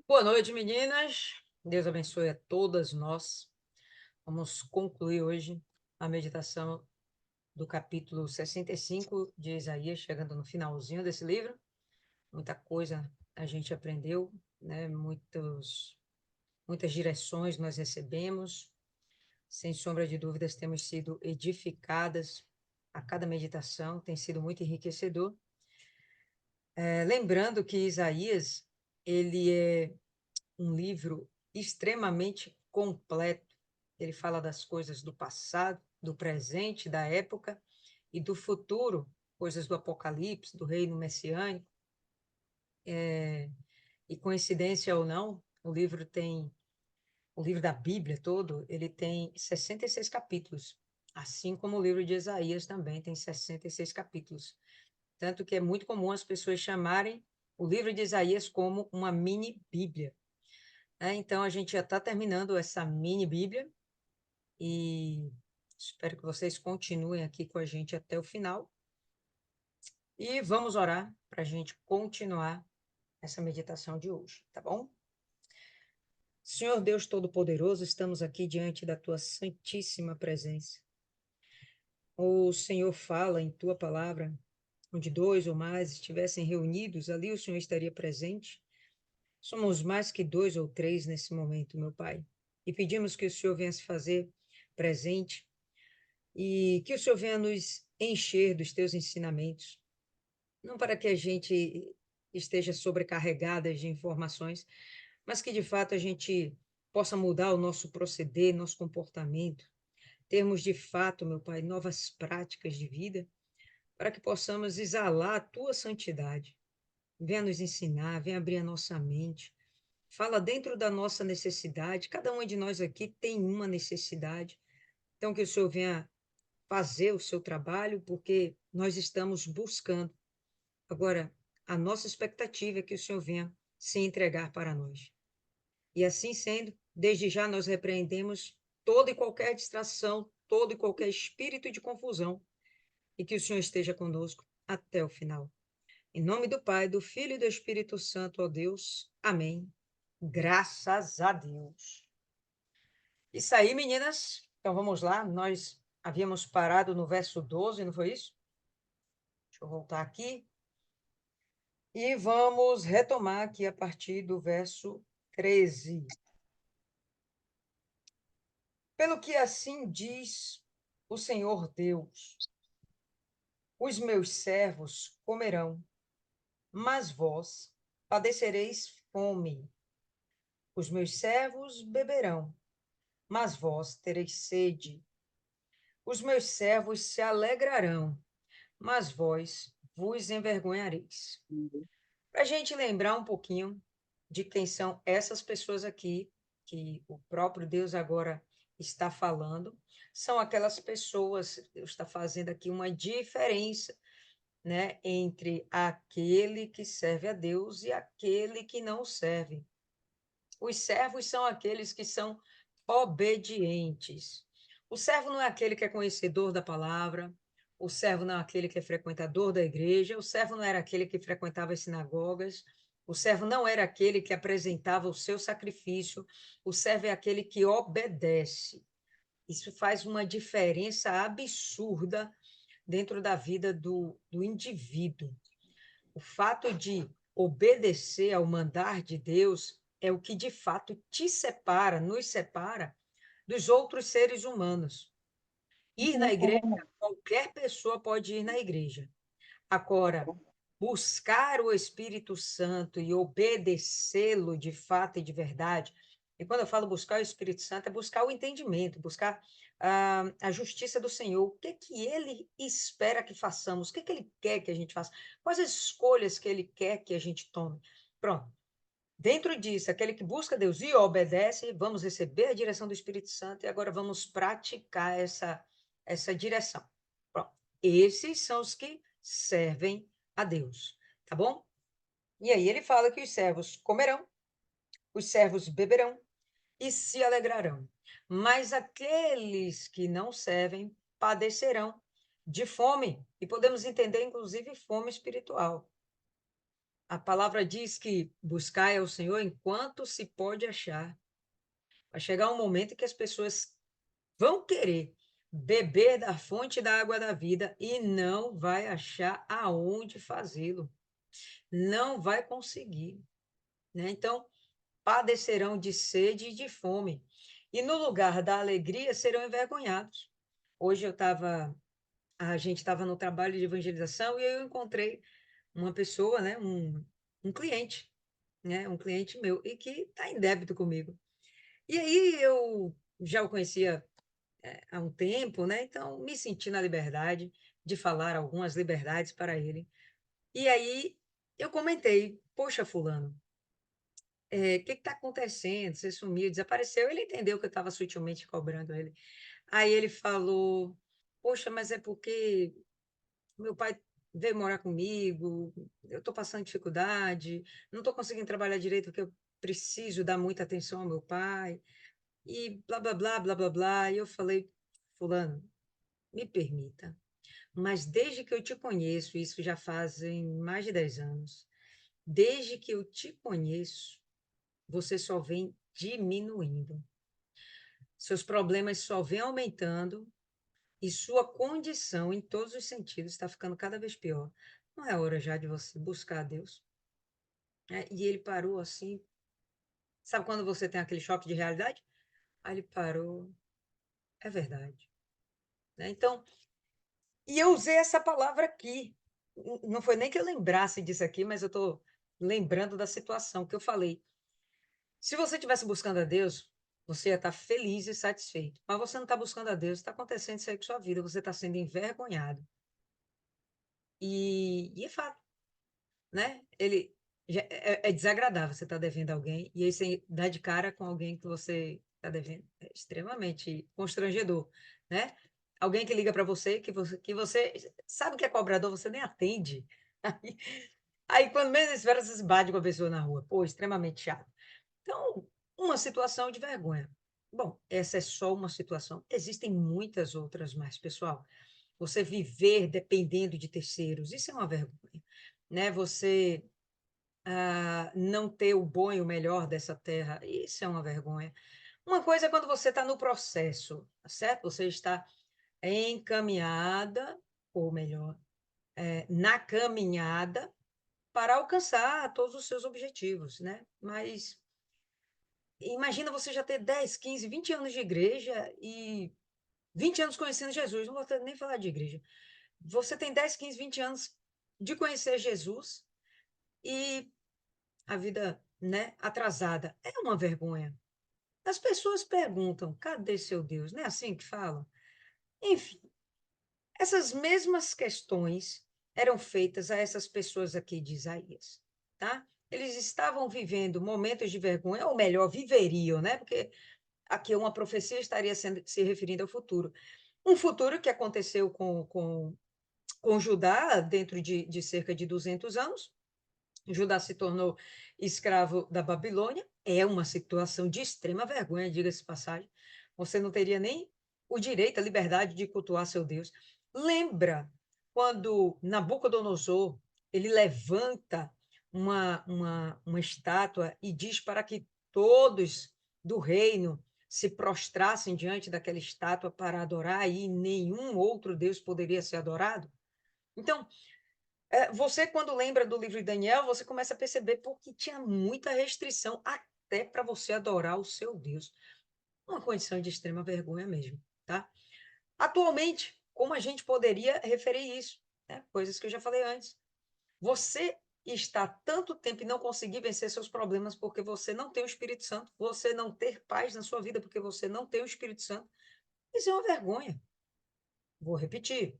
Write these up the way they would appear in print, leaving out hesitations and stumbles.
Boa noite, meninas. Deus abençoe a todas nós. Vamos concluir hoje a meditação do capítulo 65 de Isaías, chegando no finalzinho desse livro. Muita coisa a gente aprendeu, né? Muitas direções nós recebemos. Sem sombra de dúvidas, temos sido edificadas a cada meditação, tem sido muito enriquecedor. Lembrando que Isaías, ele é um livro extremamente completo. Ele fala das coisas do passado, do presente, da época e do futuro, coisas do Apocalipse, do reino messiânico. E coincidência ou não, o livro da Bíblia todo, ele tem 66 capítulos, assim como o livro de Isaías também tem 66 capítulos. Tanto que é muito comum as pessoas chamarem o livro de Isaías como uma mini Bíblia. Então, a gente já está terminando essa mini Bíblia e espero que vocês continuem aqui com a gente até o final. E vamos orar para a gente continuar essa meditação de hoje, tá bom? Senhor Deus Todo-Poderoso, estamos aqui diante da tua santíssima presença. O Senhor fala em tua palavra, onde dois ou mais estivessem reunidos, ali o Senhor estaria presente. Somos mais que dois ou três nesse momento, meu Pai, e pedimos que o Senhor venha se fazer presente e que o Senhor venha nos encher dos teus ensinamentos, não para que a gente esteja sobrecarregada de informações, mas que de fato a gente possa mudar o nosso proceder, nosso comportamento, termos de fato, meu Pai, novas práticas de vida, para que possamos exalar a tua santidade. Venha nos ensinar, venha abrir a nossa mente. Fala dentro da nossa necessidade. Cada um de nós aqui tem uma necessidade. Então, que o Senhor venha fazer o seu trabalho, porque nós estamos buscando. Agora, a nossa expectativa é que o Senhor venha se entregar para nós. E assim sendo, desde já nós repreendemos toda e qualquer distração, todo e qualquer espírito de confusão, e que o Senhor esteja conosco até o final. Em nome do Pai, do Filho e do Espírito Santo, ó Deus. Amém. Graças a Deus. Isso aí, meninas. Então vamos lá. Nós havíamos parado no verso 12, não foi isso? Deixa eu voltar aqui. E vamos retomar aqui a partir do verso 13. Pelo que assim diz o Senhor Deus: os meus servos comerão, mas vós padecereis fome. Os meus servos beberão, mas vós tereis sede. Os meus servos se alegrarão, mas vós vos envergonhareis. Para a gente lembrar um pouquinho de quem são essas pessoas aqui, que o próprio Deus agora está falando, são aquelas pessoas, Deus está fazendo aqui uma diferença, né, entre aquele que serve a Deus e aquele que não serve. Os servos são aqueles que são obedientes. O servo não é aquele que é conhecedor da palavra, o servo não é aquele que é frequentador da igreja, o servo não era aquele que frequentava as sinagogas, o servo não era aquele que apresentava o seu sacrifício, o servo é aquele que obedece. Isso faz uma diferença absurda dentro da vida do indivíduo. O fato de obedecer ao mandar de Deus é o que de fato te separa, nos separa dos outros seres humanos. Ir na igreja, qualquer pessoa pode ir na igreja. Agora, buscar o Espírito Santo e obedecê-lo de fato e de verdade. E quando eu falo buscar o Espírito Santo, é buscar o entendimento, buscar a justiça do Senhor. O que que ele espera que façamos? O que que ele quer que a gente faça? Quais as escolhas que ele quer que a gente tome? Pronto. Dentro disso, aquele que busca Deus e obedece, vamos receber a direção do Espírito Santo e agora vamos praticar essa direção. Pronto. Esses são os que servem a Deus, tá bom? E aí ele fala que os servos comerão, os servos beberão e se alegrarão. Mas aqueles que não servem padecerão de fome, e podemos entender inclusive fome espiritual. A palavra diz que buscai ao Senhor enquanto se pode achar. Vai chegar um momento em que as pessoas vão querer beber da fonte da água da vida e não vai achar aonde fazê-lo. Não vai conseguir, né? Então, padecerão de sede e de fome, e no lugar da alegria serão envergonhados. Hoje a gente estava no trabalho de evangelização e eu encontrei uma pessoa, né, um cliente, né, um cliente meu, e que está em débito comigo. E aí eu já o conhecia há um tempo, né, então me senti na liberdade de falar algumas liberdades para ele. E aí eu comentei, poxa, fulano, o que está acontecendo? Você sumiu, desapareceu. Ele entendeu que eu estava sutilmente cobrando ele. Aí ele falou, poxa, mas é porque meu pai veio morar comigo, eu estou passando dificuldade, não estou conseguindo trabalhar direito porque eu preciso dar muita atenção ao meu pai, e blá, blá, blá, blá, blá, blá. E eu falei, fulano, me permita, mas desde que eu te conheço, isso já fazem mais de 10 anos, desde que eu te conheço, você só vem diminuindo. Seus problemas só vêm aumentando e sua condição, em todos os sentidos, está ficando cada vez pior. Não é hora já de você buscar a Deus? E ele parou assim. Sabe quando você tem aquele choque de realidade? Aí ele parou. É verdade. Né? Então, e eu usei essa palavra aqui. Não foi nem que eu lembrasse disso aqui, mas eu estou lembrando da situação que eu falei. Se você estivesse buscando a Deus, você ia estar feliz e satisfeito. Mas você não está buscando a Deus, está acontecendo isso aí com sua vida, você está sendo envergonhado. E é fato, né? É desagradável você estar devendo a alguém, e aí você dá de cara com alguém que você está devendo. É extremamente constrangedor, né? Alguém que liga para você, que você sabe que é cobrador, você nem atende. Aí, aí quando menos espera, você se bate com a pessoa na rua. Pô, extremamente chato. Então, uma situação de vergonha. Bom, essa é só uma situação. Existem muitas outras mais, pessoal. Você viver dependendo de terceiros, isso é uma vergonha, né? Você não ter o bom e o melhor dessa terra, isso é uma vergonha. Uma coisa é quando você está no processo, tá certo? Você está encaminhada, ou melhor, na caminhada para alcançar todos os seus objetivos, né? Mas imagina você já ter 10, 15, 20 anos de igreja e 20 anos conhecendo Jesus, não vou nem falar de igreja. Você tem 10, 15, 20 anos de conhecer Jesus e a vida, né, atrasada. É uma vergonha. As pessoas perguntam: cadê seu Deus? Não é assim que falam? Enfim, essas mesmas questões eram feitas a essas pessoas aqui de Isaías, tá? Eles estavam vivendo momentos de vergonha, ou melhor, viveriam, né? Porque aqui uma profecia estaria se referindo ao futuro. Um futuro que aconteceu com Judá dentro de cerca de 200 anos. Judá se tornou escravo da Babilônia. É uma situação de extrema vergonha, diga-se de passagem. Você não teria nem o direito, a liberdade de cultuar seu Deus. Lembra quando Nabucodonosor ele levanta uma estátua e diz para que todos do reino se prostrassem diante daquela estátua para adorar, e nenhum outro Deus poderia ser adorado? Então, você, quando lembra do livro de Daniel, você começa a perceber porque tinha muita restrição até para você adorar o seu Deus. Uma condição de extrema vergonha mesmo, tá? Atualmente, como a gente poderia referir isso? Né? Coisas que eu já falei antes. Você está tanto tempo e não conseguir vencer seus problemas porque você não tem o Espírito Santo, você não ter paz na sua vida porque você não tem o Espírito Santo. Isso é uma vergonha. Vou repetir.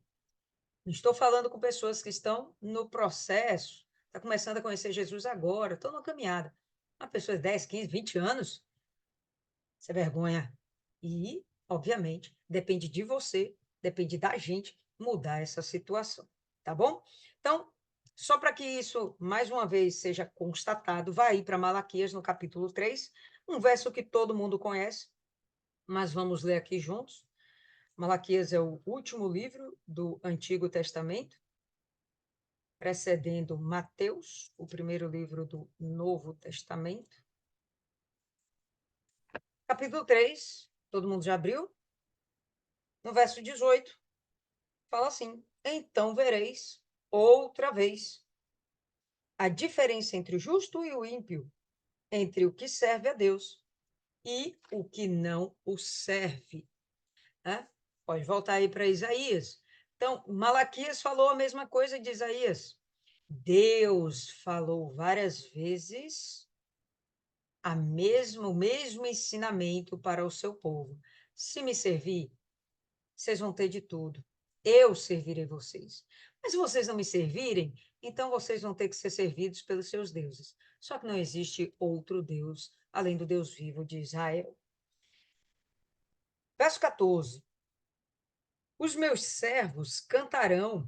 Estou falando com pessoas que estão no processo, está começando a conhecer Jesus agora, estão na caminhada. Uma pessoa de 10, 15, 20 anos, isso é vergonha. E, obviamente, depende de você, depende da gente mudar essa situação, tá bom? Então, só para que isso, mais uma vez, seja constatado, vai para Malaquias, no capítulo 3, um verso que todo mundo conhece, mas vamos ler aqui juntos. Malaquias é o último livro do Antigo Testamento. precedendo Mateus, o primeiro livro do Novo Testamento. Capítulo 3, todo mundo já abriu? No verso 18, fala assim: então vereis outra vez a diferença entre o justo e o ímpio, entre o que serve a Deus e o que não o serve. Né? Pode voltar aí para Isaías. Então, Malaquias falou a mesma coisa de Isaías. Deus falou várias vezes o mesmo ensinamento para o seu povo. Se me servir, vocês vão ter de tudo. Eu servirei vocês. Mas se vocês não me servirem, então vocês vão ter que ser servidos pelos seus deuses. Só que não existe outro Deus além do Deus vivo de Israel. Verso 14. Os meus servos cantarão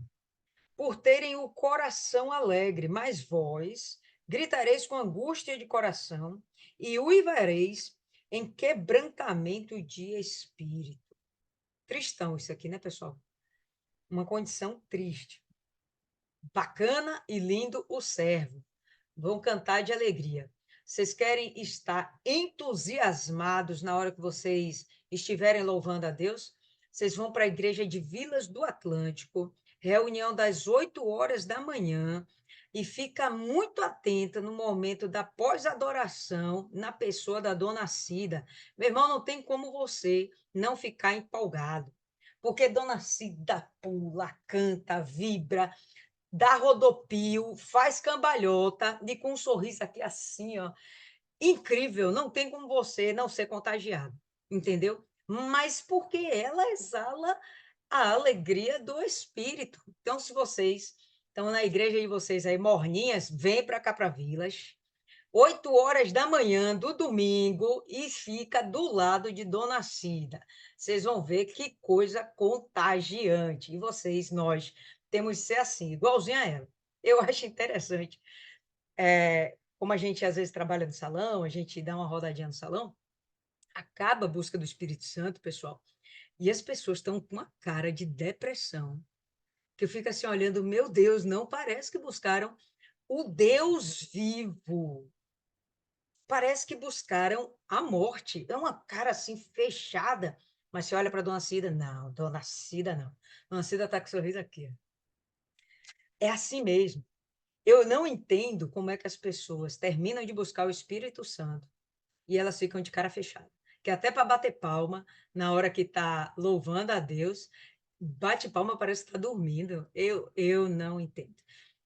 por terem o coração alegre, mas vós gritareis com angústia de coração e uivareis em quebrantamento de espírito. Tristão isso aqui, né, pessoal? Uma condição triste. Bacana e lindo o servo. Vão cantar de alegria. Vocês querem estar entusiasmados na hora que vocês estiverem louvando a Deus? Vocês vão para a igreja de Vilas do Atlântico, reunião das 8 horas da manhã, e fica muito atenta no momento da pós-adoração na pessoa da dona Cida. Meu irmão, não tem como você não ficar empolgado, porque dona Cida pula, canta, vibra, dá rodopio, faz cambalhota e com um sorriso aqui assim, ó, incrível, não tem como você não ser contagiado, entendeu? Mas porque ela exala a alegria do espírito. Então, se vocês estão na igreja de vocês aí, morninhas, vem para cá para Vilas, 8 horas da manhã do domingo e fica do lado de Dona Cida. Vocês vão ver que coisa contagiante. E vocês, nós, temos que ser assim, igualzinho a ela. Eu acho interessante. Como a gente às vezes trabalha no salão, a gente dá uma rodadinha no salão, acaba a busca do Espírito Santo, pessoal, e as pessoas estão com uma cara de depressão, que eu fico assim olhando, meu Deus, não parece que buscaram o Deus vivo. Parece que buscaram a morte. É uma cara assim fechada. Mas você olha para Dona Cida, não, Dona Cida não. Dona Cida está com o sorriso aqui. É assim mesmo. Eu não entendo como é que as pessoas terminam de buscar o Espírito Santo e elas ficam de cara fechada. Que até para bater palma, na hora que está louvando a Deus, bate palma, parece que está dormindo. Eu não entendo.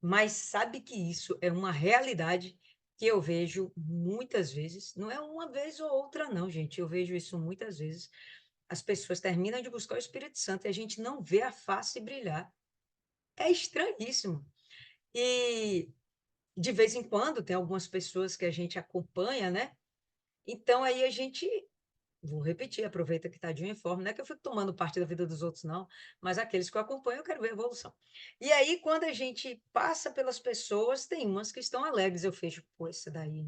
Mas sabe que isso é uma realidade que eu vejo muitas vezes, não é uma vez ou outra, não, gente. Eu vejo isso muitas vezes. As pessoas terminam de buscar o Espírito Santo e a gente não vê a face brilhar. É estranhíssimo. E de vez em quando tem algumas pessoas que a gente acompanha, né? Então aí a gente, vou repetir, aproveita que está de uniforme, não é que eu fico tomando parte da vida dos outros, não, mas aqueles que eu acompanho, eu quero ver a evolução. E aí, quando a gente passa pelas pessoas, tem umas que estão alegres, eu fecho, pô, essa daí,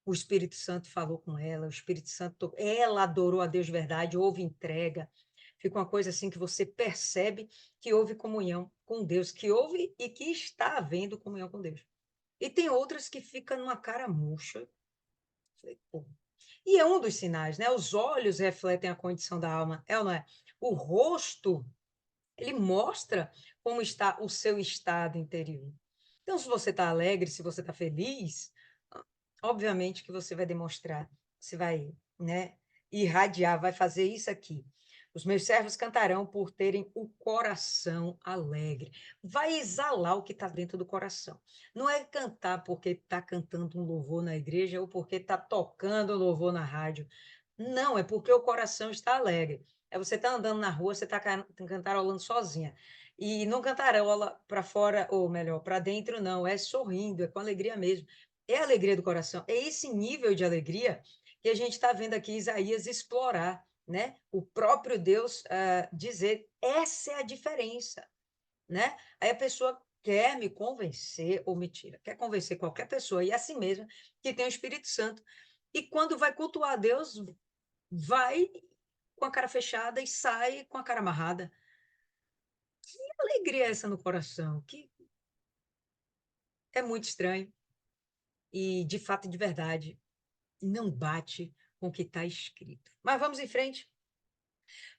o Espírito Santo falou com ela, o Espírito Santo, ela adorou a Deus de verdade, houve entrega, fica uma coisa assim que você percebe que houve comunhão com Deus, que houve e que está havendo comunhão com Deus. E tem outras que ficam numa cara murcha. Falei, pô. E é um dos sinais, né? Os olhos refletem a condição da alma, é ou não é? O rosto, ele mostra como está o seu estado interior. Então, se você está alegre, se você está feliz, obviamente que você vai demonstrar, você vai, né, irradiar, vai fazer isso aqui. Os meus servos cantarão por terem o coração alegre. Vai exalar o que está dentro do coração. Não é cantar porque está cantando um louvor na igreja ou porque está tocando um louvor na rádio. Não, é porque o coração está alegre. É você está andando na rua, você está cantarolando sozinha. E não cantarola para fora, ou melhor, para dentro, não. É sorrindo, é com alegria mesmo. É a alegria do coração. É esse nível de alegria que a gente está vendo aqui Isaías explorar, né? O próprio Deus dizer, essa é a diferença, né? Aí a pessoa quer me convencer, ou mentira, quer convencer qualquer pessoa, e é assim mesmo, que tem o Espírito Santo. E quando vai cultuar a Deus, vai com a cara fechada e sai com a cara amarrada. Que alegria é essa no coração? Que é muito estranho e, de fato e de verdade, não bate com o que está escrito. Mas vamos em frente.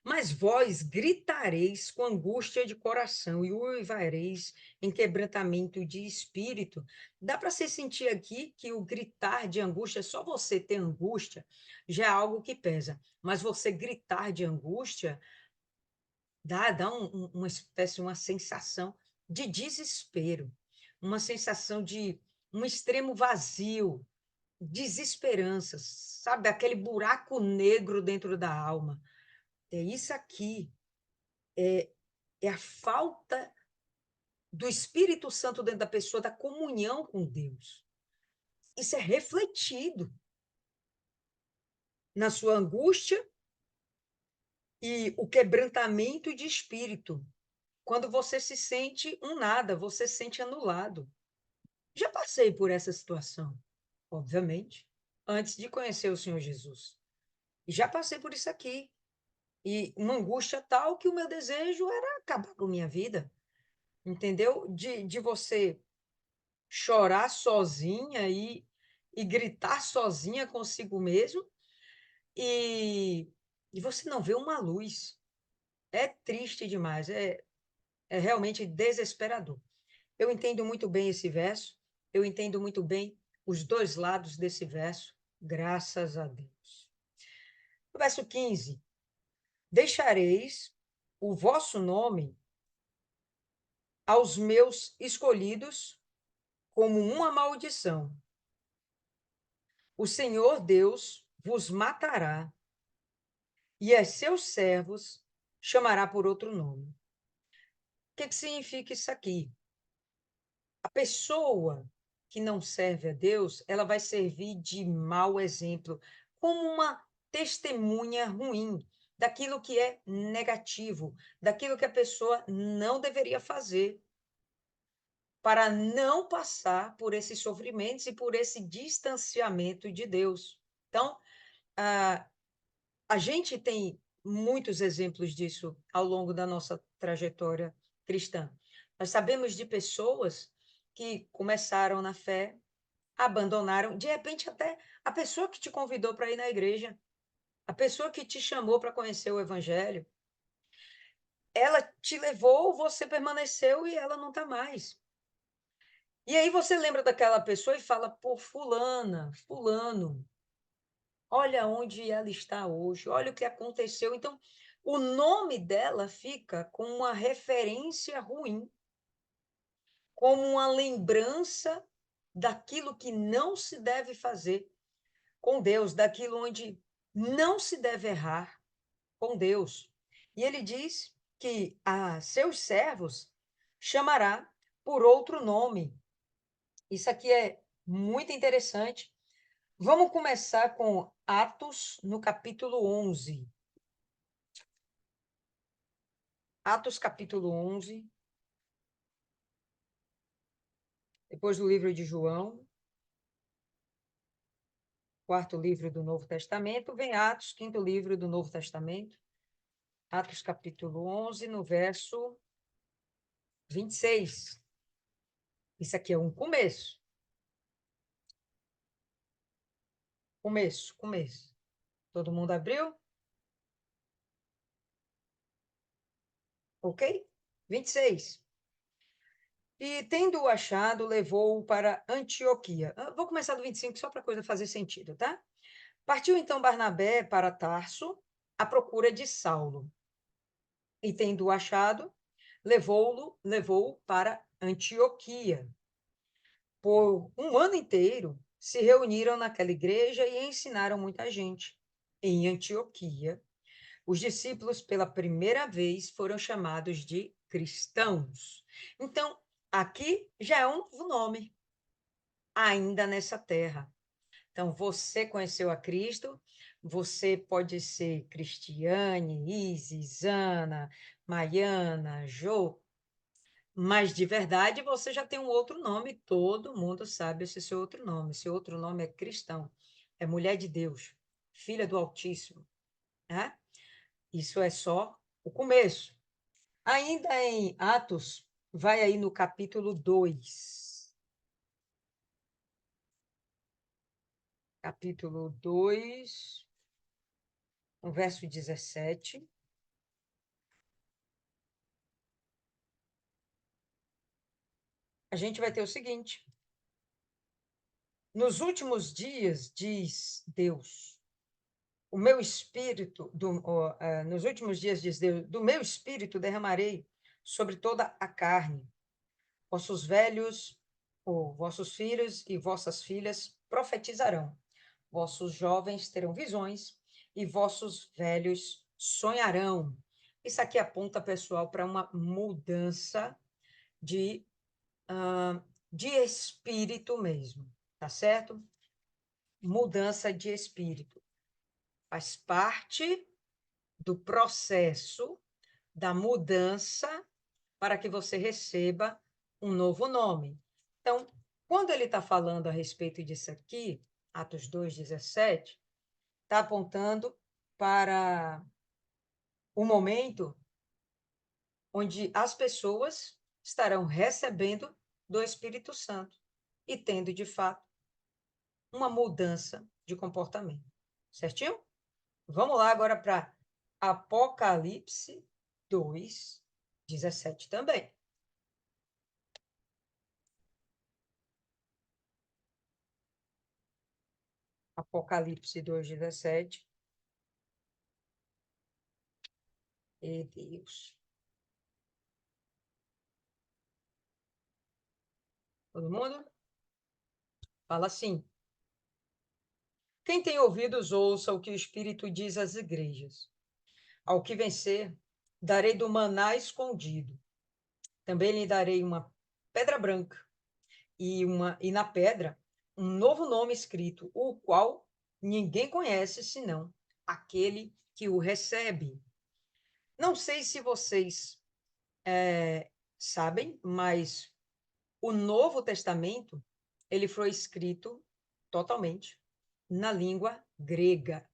Mas vós gritareis com angústia de coração e uivareis em quebrantamento de espírito. Dá para você sentir aqui que o gritar de angústia, só você ter angústia, já é algo que pesa. Mas você gritar de angústia dá uma espécie, uma sensação de desespero, uma sensação de um extremo vazio, desesperança, sabe? Aquele buraco negro dentro da alma. É isso aqui, é a falta do Espírito Santo dentro da pessoa, da comunhão com Deus. Isso é refletido na sua angústia e o quebrantamento de espírito. Quando você se sente um nada, você se sente anulado. Já passei por essa situação, obviamente, antes de conhecer o Senhor Jesus. E já passei por isso aqui. E uma angústia tal que o meu desejo era acabar com a minha vida, entendeu? De você chorar sozinha e gritar sozinha consigo mesmo e, e você não vê uma luz. É triste demais, é realmente desesperador. Eu entendo muito bem esse verso, eu entendo muito bem os dois lados desse verso, graças a Deus. No verso 15: deixareis o vosso nome aos meus escolhidos como uma maldição. O Senhor Deus vos matará e a seus servos chamará por outro nome. O que significa isso aqui? A pessoa que não serve a Deus, ela vai servir de mau exemplo, como uma testemunha ruim daquilo que é negativo, daquilo que a pessoa não deveria fazer, para não passar por esses sofrimentos e por esse distanciamento de Deus. Então, a gente tem muitos exemplos disso ao longo da nossa trajetória cristã. Nós sabemos de pessoas que começaram na fé, abandonaram, de repente até a pessoa que te convidou para ir na igreja, a pessoa que te chamou para conhecer o evangelho, ela te levou, você permaneceu e ela não está mais. E aí você lembra daquela pessoa e fala, pô, fulana, fulano, olha onde ela está hoje, olha o que aconteceu. Então, o nome dela fica com uma referência ruim, como uma lembrança daquilo que não se deve fazer com Deus, daquilo onde não se deve errar com Deus. E ele diz que a seus servos chamará por outro nome. Isso aqui é muito interessante. Vamos começar com Atos, no capítulo 11. Atos, capítulo 11. Depois do livro de João, quarto livro do Novo Testamento, vem Atos, quinto livro do Novo Testamento. Atos, capítulo 11, no verso 26. Isso aqui é um começo. Começo. Todo mundo abriu? Ok? 26. E, tendo-o achado, levou-o para Antioquia. Vou começar do 25 só para a coisa fazer sentido, tá? Partiu então Barnabé para Tarso, à procura de Saulo. E, tendo-o achado, levou-o para Antioquia. Por um ano inteiro, se reuniram naquela igreja e ensinaram muita gente. Em Antioquia, os discípulos, pela primeira vez, foram chamados de cristãos. Então, aqui já é um novo nome, ainda nessa terra. Então, você conheceu a Cristo, você pode ser Cristiane, Isis, Ana, Maiana, Jô, mas de verdade você já tem um outro nome, todo mundo sabe esse seu outro nome. Seu outro nome é cristão, é mulher de Deus, filha do Altíssimo, né? Isso é só o começo. Ainda em Atos, vai aí no capítulo 2. capítulo 2, no verso 17. A gente vai ter o seguinte: nos últimos dias, diz Deus, o meu espírito, nos últimos dias, diz Deus, do meu espírito derramarei sobre toda a carne. Vossos velhos, ou vossos filhos e vossas filhas profetizarão. Vossos jovens terão visões e vossos velhos sonharão. Isso aqui aponta, pessoal, para uma mudança de, de espírito mesmo, tá certo? Mudança de espírito. Faz parte do processo da mudança para que você receba um novo nome. Então, quando ele está falando a respeito disso aqui, Atos 2:17, está apontando para o momento onde as pessoas estarão recebendo do Espírito Santo e tendo, de fato, uma mudança de comportamento. Certinho? Vamos lá agora para Apocalipse 2:17 também. Apocalipse 2:17. E Deus. Todo mundo? Fala assim. Quem tem ouvidos, ouça o que o Espírito diz às igrejas. Ao que vencer, darei do maná escondido. Também lhe darei uma pedra branca e na pedra um novo nome escrito, o qual ninguém conhece senão aquele que o recebe. Não sei se vocês sabem, mas o Novo Testamento ele foi escrito totalmente na língua grega.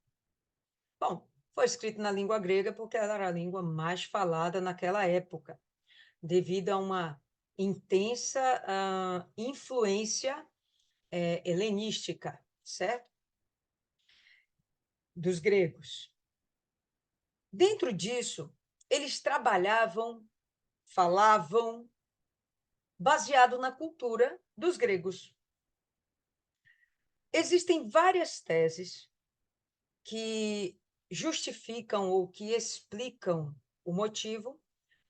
Bom, foi escrito na língua grega porque ela era a língua mais falada naquela época, devido a uma intensa influência helenística, certo? Dos gregos. Dentro disso, eles trabalhavam, falavam, baseado na cultura dos gregos. Existem várias teses que justificam ou que explicam o motivo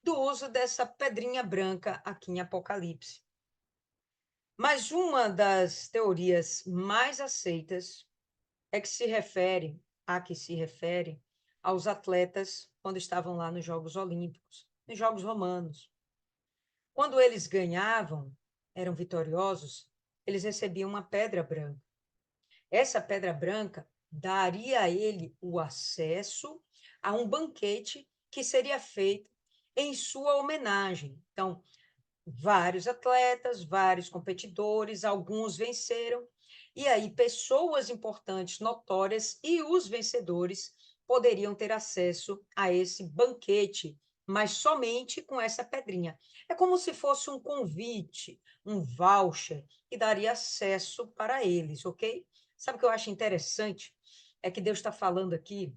do uso dessa pedrinha branca aqui em Apocalipse. Mas uma das teorias mais aceitas é que se refere aos atletas quando estavam lá nos Jogos Olímpicos, nos Jogos Romanos. Quando eles ganhavam, eram vitoriosos, eles recebiam uma pedra branca. Essa pedra branca daria a ele o acesso a um banquete que seria feito em sua homenagem. Então, vários atletas, vários competidores, alguns venceram, e aí pessoas importantes, notórias e os vencedores poderiam ter acesso a esse banquete, mas somente com essa pedrinha. É como se fosse um convite, um voucher, que daria acesso para eles, ok? Sabe o que eu acho interessante? É que Deus está falando aqui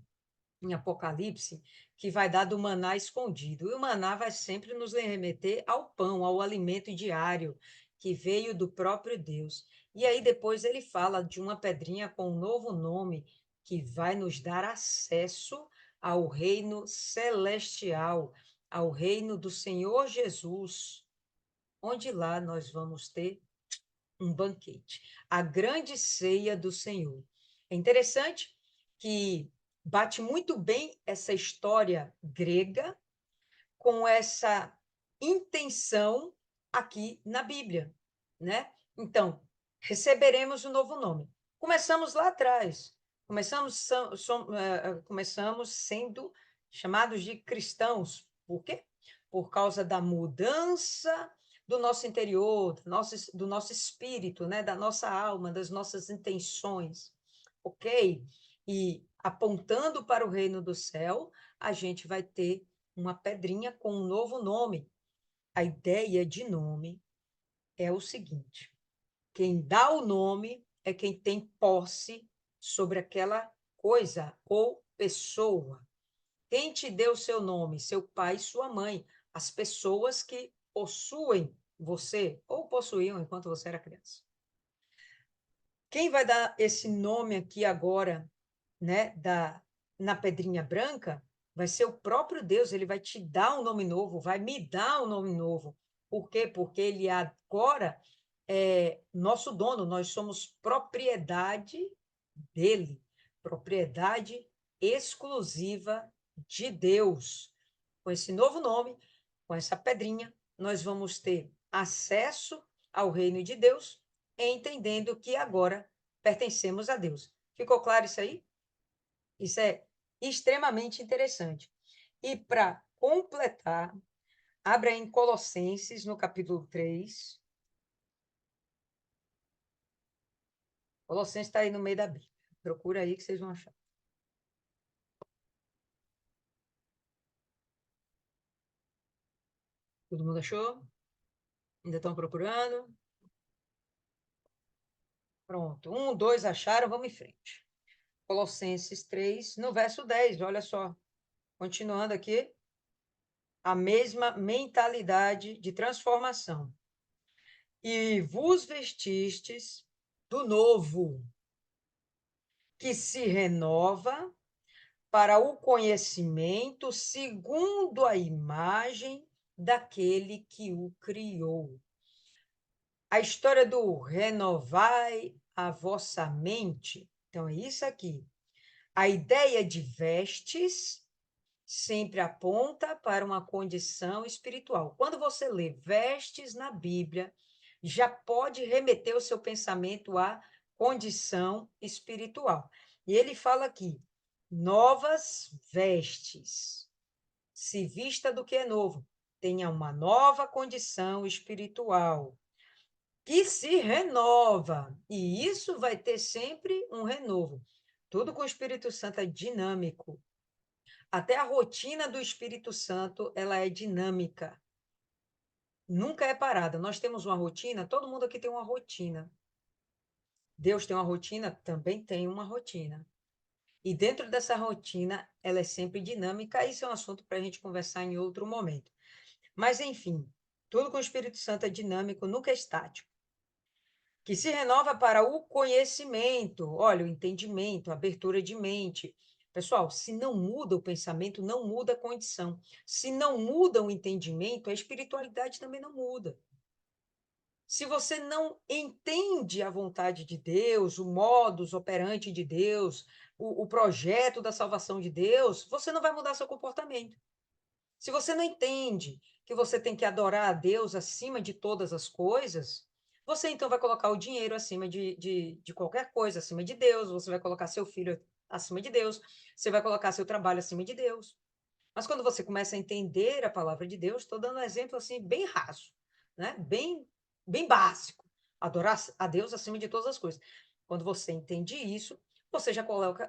em Apocalipse, que vai dar do maná escondido. E o maná vai sempre nos remeter ao pão, ao alimento diário, que veio do próprio Deus. E aí depois ele fala de uma pedrinha com um novo nome, que vai nos dar acesso ao reino celestial, ao reino do Senhor Jesus, onde lá nós vamos ter um banquete, a grande ceia do Senhor. É interessante que bate muito bem essa história grega com essa intenção aqui na Bíblia, né? Então, receberemos um novo nome. Começamos lá atrás. Começamos sendo chamados de cristãos. Por quê? Por causa da mudança do nosso interior, do nosso espírito, né? Da nossa alma, das nossas intenções. Ok? E apontando para o reino do céu, a gente vai ter uma pedrinha com um novo nome. A ideia de nome é o seguinte: quem dá o nome é quem tem posse sobre aquela coisa ou pessoa. Quem te deu seu nome? Seu pai e sua mãe. As pessoas que possuem você ou possuíam enquanto você era criança. Quem vai dar esse nome aqui agora, né, na pedrinha branca, vai ser o próprio Deus. Ele vai te dar um nome novo, vai me dar um nome novo. Por quê? Porque ele agora é nosso dono, nós somos propriedade dele, propriedade exclusiva de Deus. Com esse novo nome, com essa pedrinha, nós vamos ter acesso ao reino de Deus, entendendo que agora pertencemos a Deus. Ficou claro isso aí? Isso é extremamente interessante. E para completar, abra em Colossenses, no capítulo 3. Colossenses está aí no meio da Bíblia. Procura aí que vocês vão achar. Todo mundo achou? Ainda estão procurando? Pronto. 1, 2 acharam, vamos em frente. Colossenses 3, no verso 10, olha só. Continuando aqui, a mesma mentalidade de transformação. E vos vestistes do novo, que se renova para o conhecimento segundo a imagem daquele que o criou. A história do renovai a vossa mente. Então, é isso aqui. A ideia de vestes sempre aponta para uma condição espiritual. Quando você lê vestes na Bíblia, já pode remeter o seu pensamento à condição espiritual. E ele fala aqui: novas vestes. Se vista do que é novo, tenha uma nova condição espiritual que se renova. E isso vai ter sempre um renovo. Tudo com o Espírito Santo é dinâmico. Até a rotina do Espírito Santo, ela é dinâmica. Nunca é parada. Nós temos uma rotina, todo mundo aqui tem uma rotina. Deus tem uma rotina, também tem uma rotina. E dentro dessa rotina, ela é sempre dinâmica. Isso é um assunto para a gente conversar em outro momento. Mas, enfim, tudo com o Espírito Santo é dinâmico, nunca é estático. Que se renova para o conhecimento, olha, o entendimento, a abertura de mente. Pessoal, se não muda o pensamento, não muda a condição. Se não muda o entendimento, a espiritualidade também não muda. Se você não entende a vontade de Deus, o modus operandi de Deus, o projeto da salvação de Deus, você não vai mudar seu comportamento. Se você não entende que você tem que adorar a Deus acima de todas as coisas, você então vai colocar o dinheiro acima de qualquer coisa, acima de Deus, você vai colocar seu filho acima de Deus, você vai colocar seu trabalho acima de Deus. Mas quando você começa a entender a palavra de Deus, estou dando um exemplo assim bem raso, né? Bem básico. Adorar a Deus acima de todas as coisas. Quando você entende isso, você já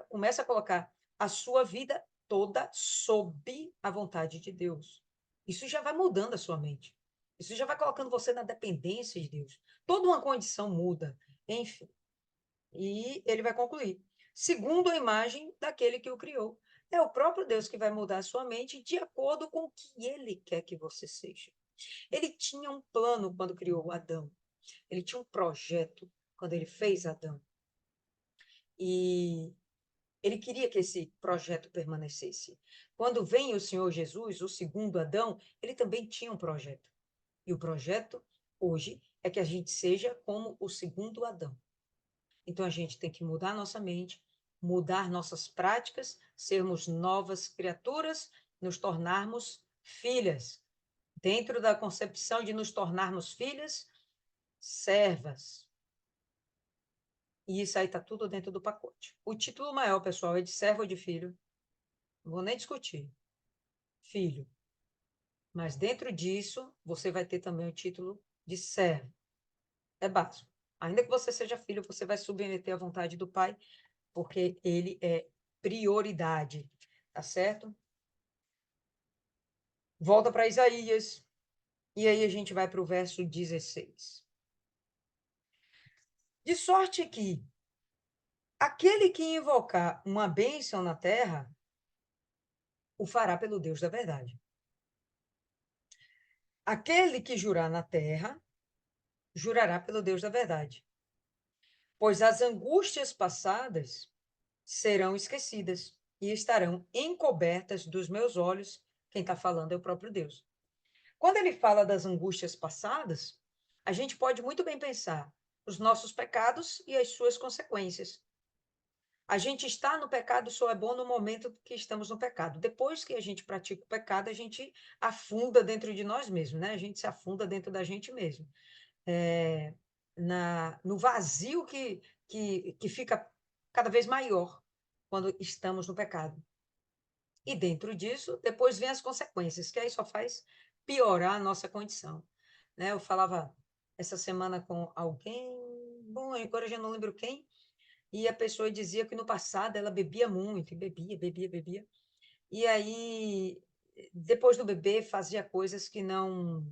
começa a colocar a sua vida toda sob a vontade de Deus. Isso já vai mudando a sua mente. Isso já vai colocando você na dependência de Deus. Toda uma condição muda. Enfim. E ele vai concluir. Segundo a imagem daquele que o criou. É o próprio Deus que vai mudar a sua mente de acordo com o que ele quer que você seja. Ele tinha um plano quando criou Adão. Ele tinha um projeto quando ele fez Adão. E ele queria que esse projeto permanecesse. Quando vem o Senhor Jesus, o segundo Adão, ele também tinha um projeto. E o projeto, hoje, é que a gente seja como o segundo Adão. Então, a gente tem que mudar nossa mente, mudar nossas práticas, sermos novas criaturas, nos tornarmos filhas. Dentro da concepção de nos tornarmos filhas, servas. E isso aí está tudo dentro do pacote. O título maior, pessoal, é de servo ou de filho. Não vou nem discutir. Filho. Mas dentro disso, você vai ter também o título de servo. É básico. Ainda que você seja filho, você vai submeter à vontade do pai, porque ele é prioridade. Tá certo? Volta para Isaías. E aí a gente vai para o verso 16. De sorte que Aquele que invocar uma bênção na terra, o fará pelo Deus da verdade. Aquele que jurar na terra, jurará pelo Deus da verdade. Pois as angústias passadas serão esquecidas e estarão encobertas dos meus olhos. Quem está falando é o próprio Deus. Quando ele fala das angústias passadas, a gente pode muito bem pensar os nossos pecados e as suas consequências. A gente está no pecado só é bom no momento que estamos no pecado. Depois que a gente pratica o pecado, a gente afunda dentro de nós mesmos, né? A gente se afunda dentro da gente mesmo. É, no vazio que fica cada vez maior quando estamos no pecado. E dentro disso, depois vem as consequências, que aí só faz piorar a nossa condição. Né? Eu falava essa semana com alguém, bom, agora eu já não lembro quem, e a pessoa dizia que no passado ela bebia muito, e bebia. E aí, depois do beber, fazia coisas que não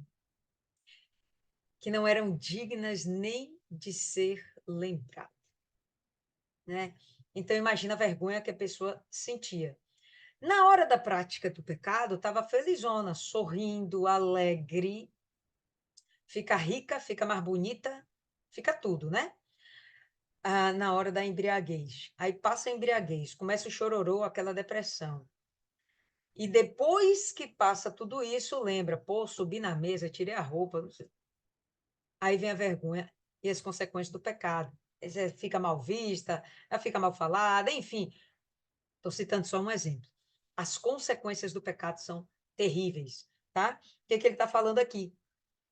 eram dignas nem de ser lembrado, né? Então, imagina a vergonha que a pessoa sentia. Na hora da prática do pecado, estava felizona, sorrindo, alegre, fica rica, fica mais bonita, fica tudo, né? Na hora da embriaguez. Aí passa a embriaguez, começa o chororô, aquela depressão. E depois que passa tudo isso, lembra, pô, subi na mesa, tirei a roupa, não sei. Aí vem a vergonha e as consequências do pecado. Aí você fica mal vista, ela fica mal falada, enfim. Estou citando só um exemplo. As consequências do pecado são terríveis, tá? O que ele está falando aqui?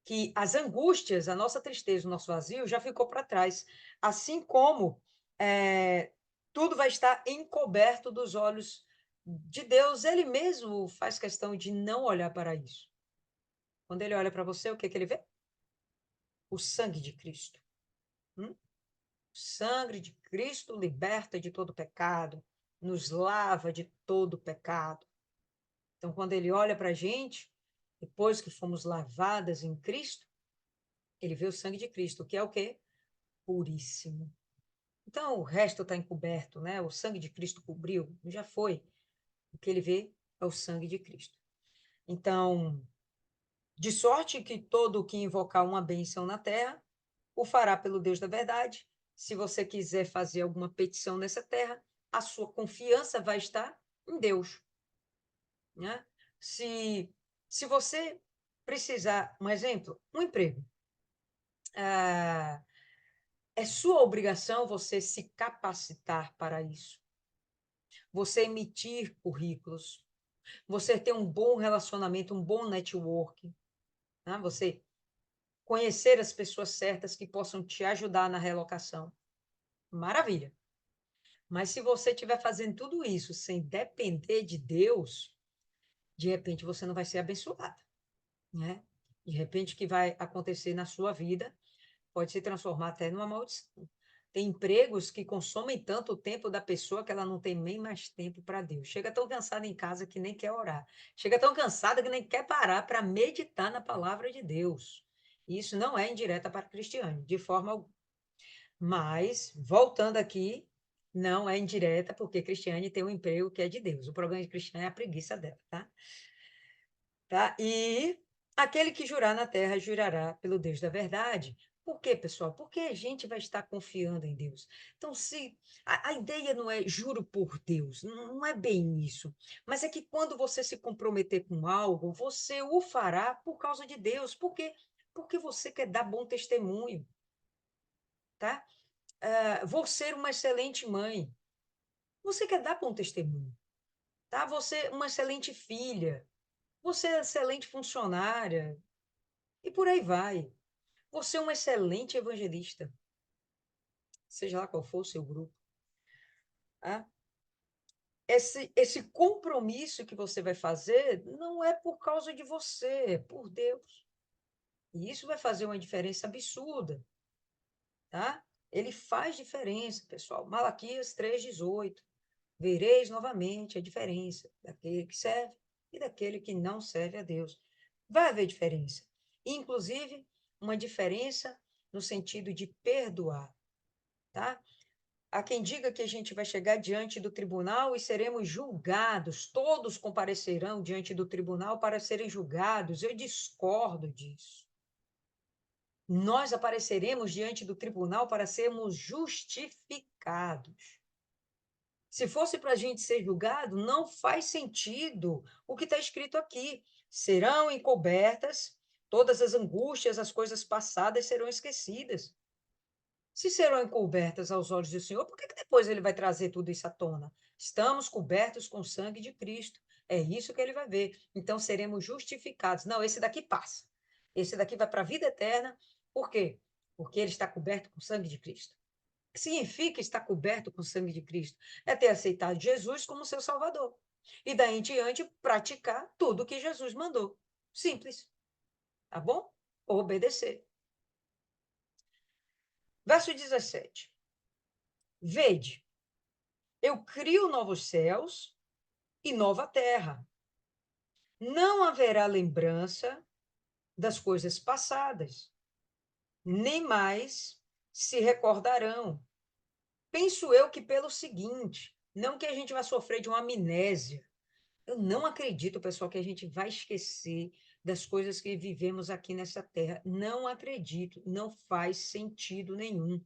Que as angústias, a nossa tristeza, o nosso vazio já ficou para trás. Assim como tudo vai estar encoberto dos olhos de Deus, ele mesmo faz questão de não olhar para isso. Quando ele olha para você, o que ele vê? O sangue de Cristo. O sangue de Cristo liberta de todo pecado, nos lava de todo pecado. Então, quando ele olha para a gente, depois que fomos lavadas em Cristo, ele vê o sangue de Cristo, que é o quê? Puríssimo. Então, o resto está encoberto, né? O sangue de Cristo cobriu, já foi. O que ele vê é o sangue de Cristo. Então, de sorte que todo o que invocar uma bênção na terra, o fará pelo Deus da verdade. Se você quiser fazer alguma petição nessa terra, a sua confiança vai estar em Deus, né? Se você precisar, um exemplo, um emprego, é sua obrigação você se capacitar para isso, você emitir currículos, você ter um bom relacionamento, um bom network, né? Você conhecer as pessoas certas que possam te ajudar na relocação. Maravilha. Mas se você estiver fazendo tudo isso sem depender de Deus, de repente você não vai ser abençoado, né? De repente o que vai acontecer na sua vida pode se transformar até numa maldição. Tem empregos que consomem tanto o tempo da pessoa que ela não tem nem mais tempo para Deus. Chega tão cansada em casa que nem quer orar. Chega tão cansada que nem quer parar para meditar na palavra de Deus. Isso não é indireta para cristiano, de forma alguma. Mas, voltando aqui, não é indireta, porque Cristiane tem um emprego que é de Deus. O problema de Cristiane é a preguiça dela, tá? Tá? E aquele que jurar na terra jurará pelo Deus da verdade. Por quê, pessoal? Porque a gente vai estar confiando em Deus. Então, se a ideia não é juro por Deus, não é bem isso. Mas é que quando você se comprometer com algo, você o fará por causa de Deus. Por quê? Porque você quer dar bom testemunho, tá? Vou ser uma excelente mãe. Você quer dar bom testemunho, tá? Você é uma excelente filha. Você é excelente funcionária. E por aí vai. Você é um excelente evangelista, seja lá qual for o seu grupo. Tá? Esse compromisso que você vai fazer não é por causa de você, é por Deus. E isso vai fazer uma diferença absurda. Tá? Ele faz diferença, pessoal. Malaquias 3,18. Vereis novamente a diferença daquele que serve e daquele que não serve a Deus. Vai haver diferença. Inclusive, uma diferença no sentido de perdoar, tá? Há quem diga que a gente vai chegar diante do tribunal e seremos julgados, todos comparecerão diante do tribunal para serem julgados. Eu discordo disso. Nós apareceremos diante do tribunal para sermos justificados. Se fosse para a gente ser julgado, não faz sentido o que está escrito aqui. Serão encobertas todas as angústias, as coisas passadas serão esquecidas. Se serão encobertas aos olhos do Senhor, por que depois ele vai trazer tudo isso à tona? Estamos cobertos com o sangue de Cristo. É isso que ele vai ver. Então seremos justificados. Não, esse daqui passa. Esse daqui vai para a vida eterna. Por quê? Porque ele está coberto com o sangue de Cristo. O que significa estar coberto com o sangue de Cristo? É ter aceitado Jesus como seu Salvador. E daí em diante praticar tudo que Jesus mandou. Simples. Tá bom? Obedecer. Verso 17. Vede, eu crio novos céus e nova terra. Não haverá lembrança das coisas passadas, nem mais se recordarão. Penso eu que pelo seguinte, não que a gente vai sofrer de uma amnésia. Eu não acredito, pessoal, que a gente vai esquecer das coisas que vivemos aqui nessa terra. Não acredito, não faz sentido nenhum.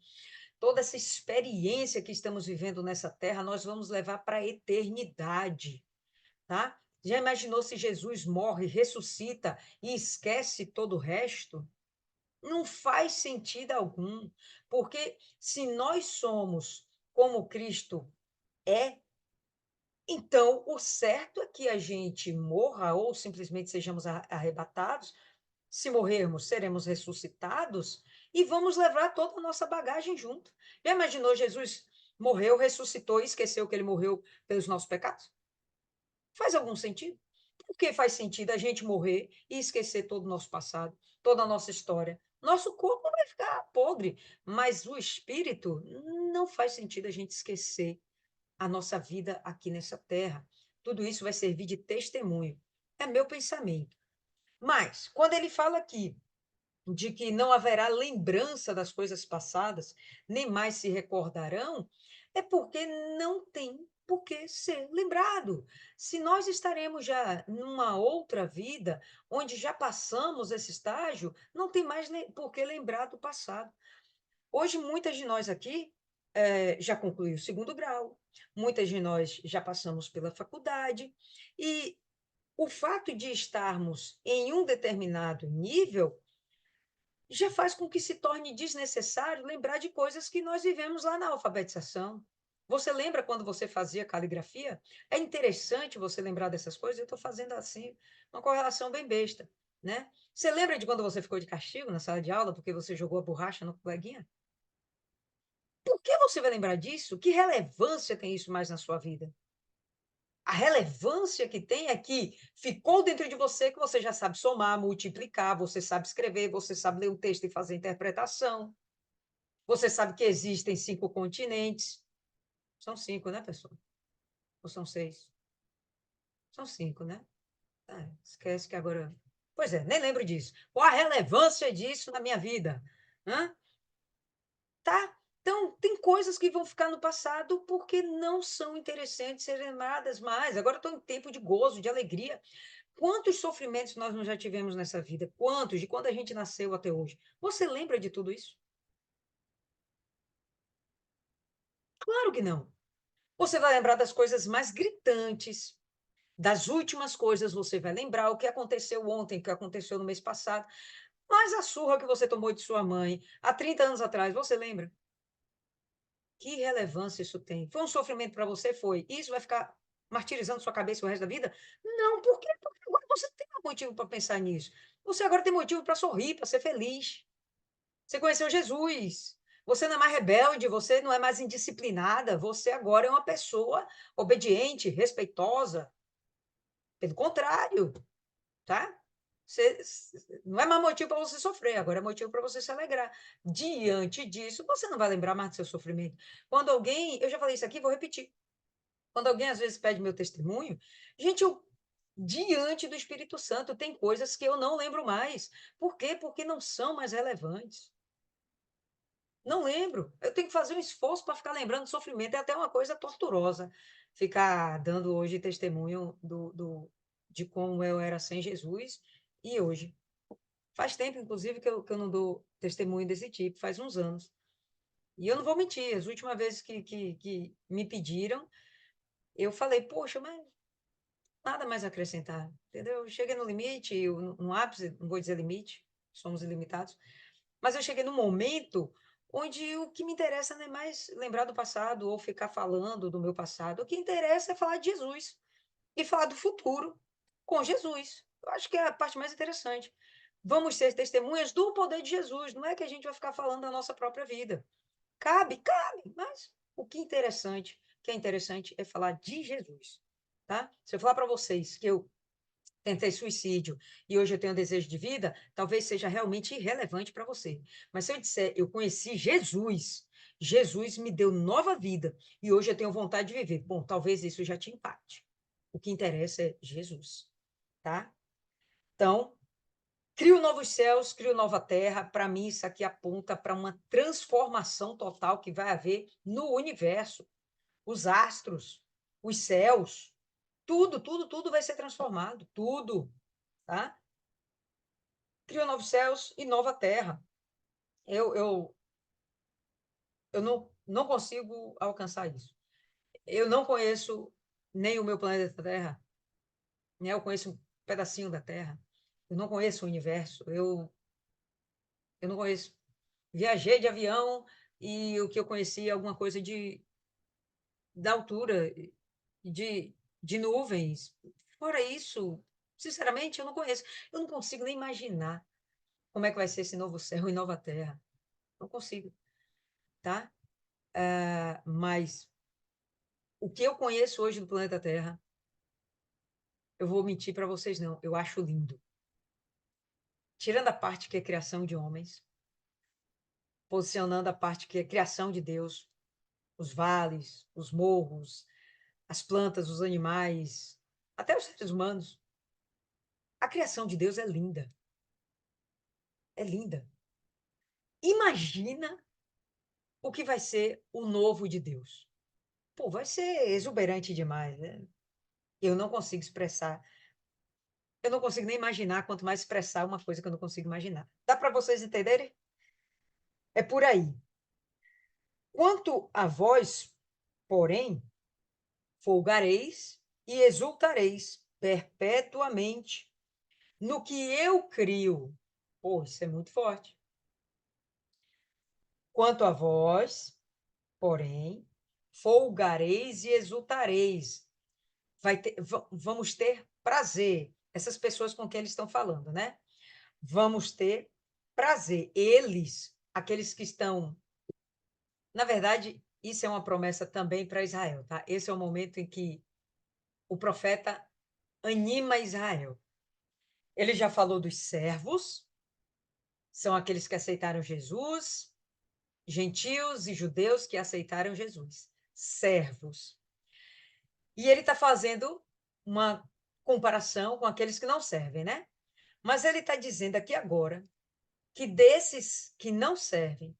Toda essa experiência que estamos vivendo nessa terra, nós vamos levar para a eternidade, tá? Já imaginou se Jesus morre, ressuscita e esquece todo o resto? Não faz sentido algum, porque se nós somos como Cristo é, então o certo é que a gente morra ou simplesmente sejamos arrebatados. Se morrermos, seremos ressuscitados e vamos levar toda a nossa bagagem junto. Já imaginou Jesus morreu, ressuscitou e esqueceu que ele morreu pelos nossos pecados? Faz algum sentido? Por que faz sentido a gente morrer e esquecer todo o nosso passado, toda a nossa história? Nosso corpo vai ficar podre, mas o espírito não faz sentido a gente esquecer a nossa vida aqui nessa terra. Tudo isso vai servir de testemunho. É meu pensamento. Mas, quando ele fala aqui de que não haverá lembrança das coisas passadas, nem mais se recordarão, é porque não tem por que ser lembrado. Se nós estaremos já numa outra vida, onde já passamos esse estágio, não tem mais por que lembrar do passado. Hoje, muitas de nós aqui já concluiu o segundo grau, muitas de nós já passamos pela faculdade, e o fato de estarmos em um determinado nível já faz com que se torne desnecessário lembrar de coisas que nós vivemos lá na alfabetização. Você lembra quando você fazia caligrafia? É interessante você lembrar dessas coisas. Eu estou fazendo assim, uma correlação bem besta, né? Você lembra de quando você ficou de castigo na sala de aula porque você jogou a borracha no coleguinha? Por que você vai lembrar disso? Que relevância tem isso mais na sua vida? A relevância que tem é que ficou dentro de você, que você já sabe somar, multiplicar, você sabe escrever, você sabe ler um texto e fazer interpretação. Você sabe que existem 5 continentes. São 5, né, pessoal? Ou são 6? São 5, né? Esquece que agora. Pois é, nem lembro disso. Qual a relevância disso na minha vida? Hã? Tá? Então, tem coisas que vão ficar no passado porque não são interessantes serem lembradas mais. Agora estou em tempo de gozo, de alegria. Quantos sofrimentos nós não já tivemos nessa vida? Quantos? De quando a gente nasceu até hoje? Você lembra de tudo isso? Claro que não. Você vai lembrar das coisas mais gritantes, das últimas coisas você vai lembrar, o que aconteceu ontem, o que aconteceu no mês passado, mas a surra que você tomou de sua mãe há 30 anos atrás, você lembra? Que relevância isso tem? Foi um sofrimento para você? Foi. Isso vai ficar martirizando sua cabeça o resto da vida? Não, por quê? Porque agora você tem um motivo para pensar nisso. Você agora tem motivo para sorrir, para ser feliz. Você conheceu Jesus. Você não é mais rebelde, você não é mais indisciplinada, você agora é uma pessoa obediente, respeitosa. Pelo contrário, tá? Você, não é mais motivo para você sofrer, agora é motivo para você se alegrar. Diante disso, você não vai lembrar mais do seu sofrimento. Quando alguém, eu já falei isso aqui, vou repetir. Quando alguém às vezes pede meu testemunho, gente, eu diante do Espírito Santo tem coisas que eu não lembro mais. Por quê? Porque não são mais relevantes. Não lembro. Eu tenho que fazer um esforço para ficar lembrando do sofrimento. É até uma coisa torturosa ficar dando hoje testemunho de como eu era sem Jesus e hoje. Faz tempo, inclusive, que eu não dou testemunho desse tipo, faz uns anos. E eu não vou mentir, as últimas vezes que me pediram, eu falei, poxa, mas nada mais a acrescentar, entendeu? Eu cheguei no limite, no ápice, não vou dizer limite, somos ilimitados, mas eu cheguei num momento onde o que me interessa não é mais lembrar do passado ou ficar falando do meu passado. O que interessa é falar de Jesus e falar do futuro com Jesus. Eu acho que é a parte mais interessante. Vamos ser testemunhas do poder de Jesus, não é que a gente vai ficar falando da nossa própria vida. Cabe, mas o que é interessante é falar de Jesus, tá? Se eu falar para vocês que eu tentei suicídio e hoje eu tenho desejo de vida, talvez seja realmente irrelevante para você. Mas se eu disser, eu conheci Jesus, Jesus me deu nova vida e hoje eu tenho vontade de viver. Bom, talvez isso já te impacte. O que interessa é Jesus, tá? Então, crio novos céus, crio nova terra. Para mim, isso aqui aponta para uma transformação total que vai haver no universo. Os astros, os céus, tudo vai ser transformado. Tudo, tá? Crio novos céus e nova terra. Eu, eu, eu não consigo alcançar isso. Eu não conheço nem o meu planeta Terra, né? Eu conheço um pedacinho da Terra. Eu não conheço o universo. Eu não conheço. Viajei de avião e o que eu conheci é alguma coisa da altura, de, de nuvens. Fora isso, sinceramente, eu não conheço. Eu não consigo nem imaginar como é que vai ser esse novo céu e nova terra. Não consigo, tá? Mas o que eu conheço hoje do planeta Terra, eu vou mentir para vocês, não. Eu acho lindo. Tirando a parte que é criação de homens, posicionando a parte que é criação de Deus, os vales, os morros, as plantas, os animais, até os seres humanos. A criação de Deus é linda. É linda. Imagina o que vai ser o novo de Deus. Pô, vai ser exuberante demais, né? Eu não consigo expressar. Eu não consigo nem imaginar, quanto mais expressar uma coisa que eu não consigo imaginar. Dá para vocês entenderem? É por aí. Quanto a vós, porém, folgareis e exultareis perpetuamente no que eu crio. Pô, isso é muito forte. Quanto a vós, porém, folgareis e exultareis. Vamos ter prazer. Essas pessoas com quem eles estão falando, né? Vamos ter prazer. Eles, aqueles que estão. Na verdade, isso é uma promessa também para Israel, tá? Esse é o momento em que o profeta anima Israel. Ele já falou dos servos, são aqueles que aceitaram Jesus, gentios e judeus que aceitaram Jesus. Servos. E ele está fazendo uma comparação com aqueles que não servem, né? Mas ele está dizendo aqui agora que desses que não servem,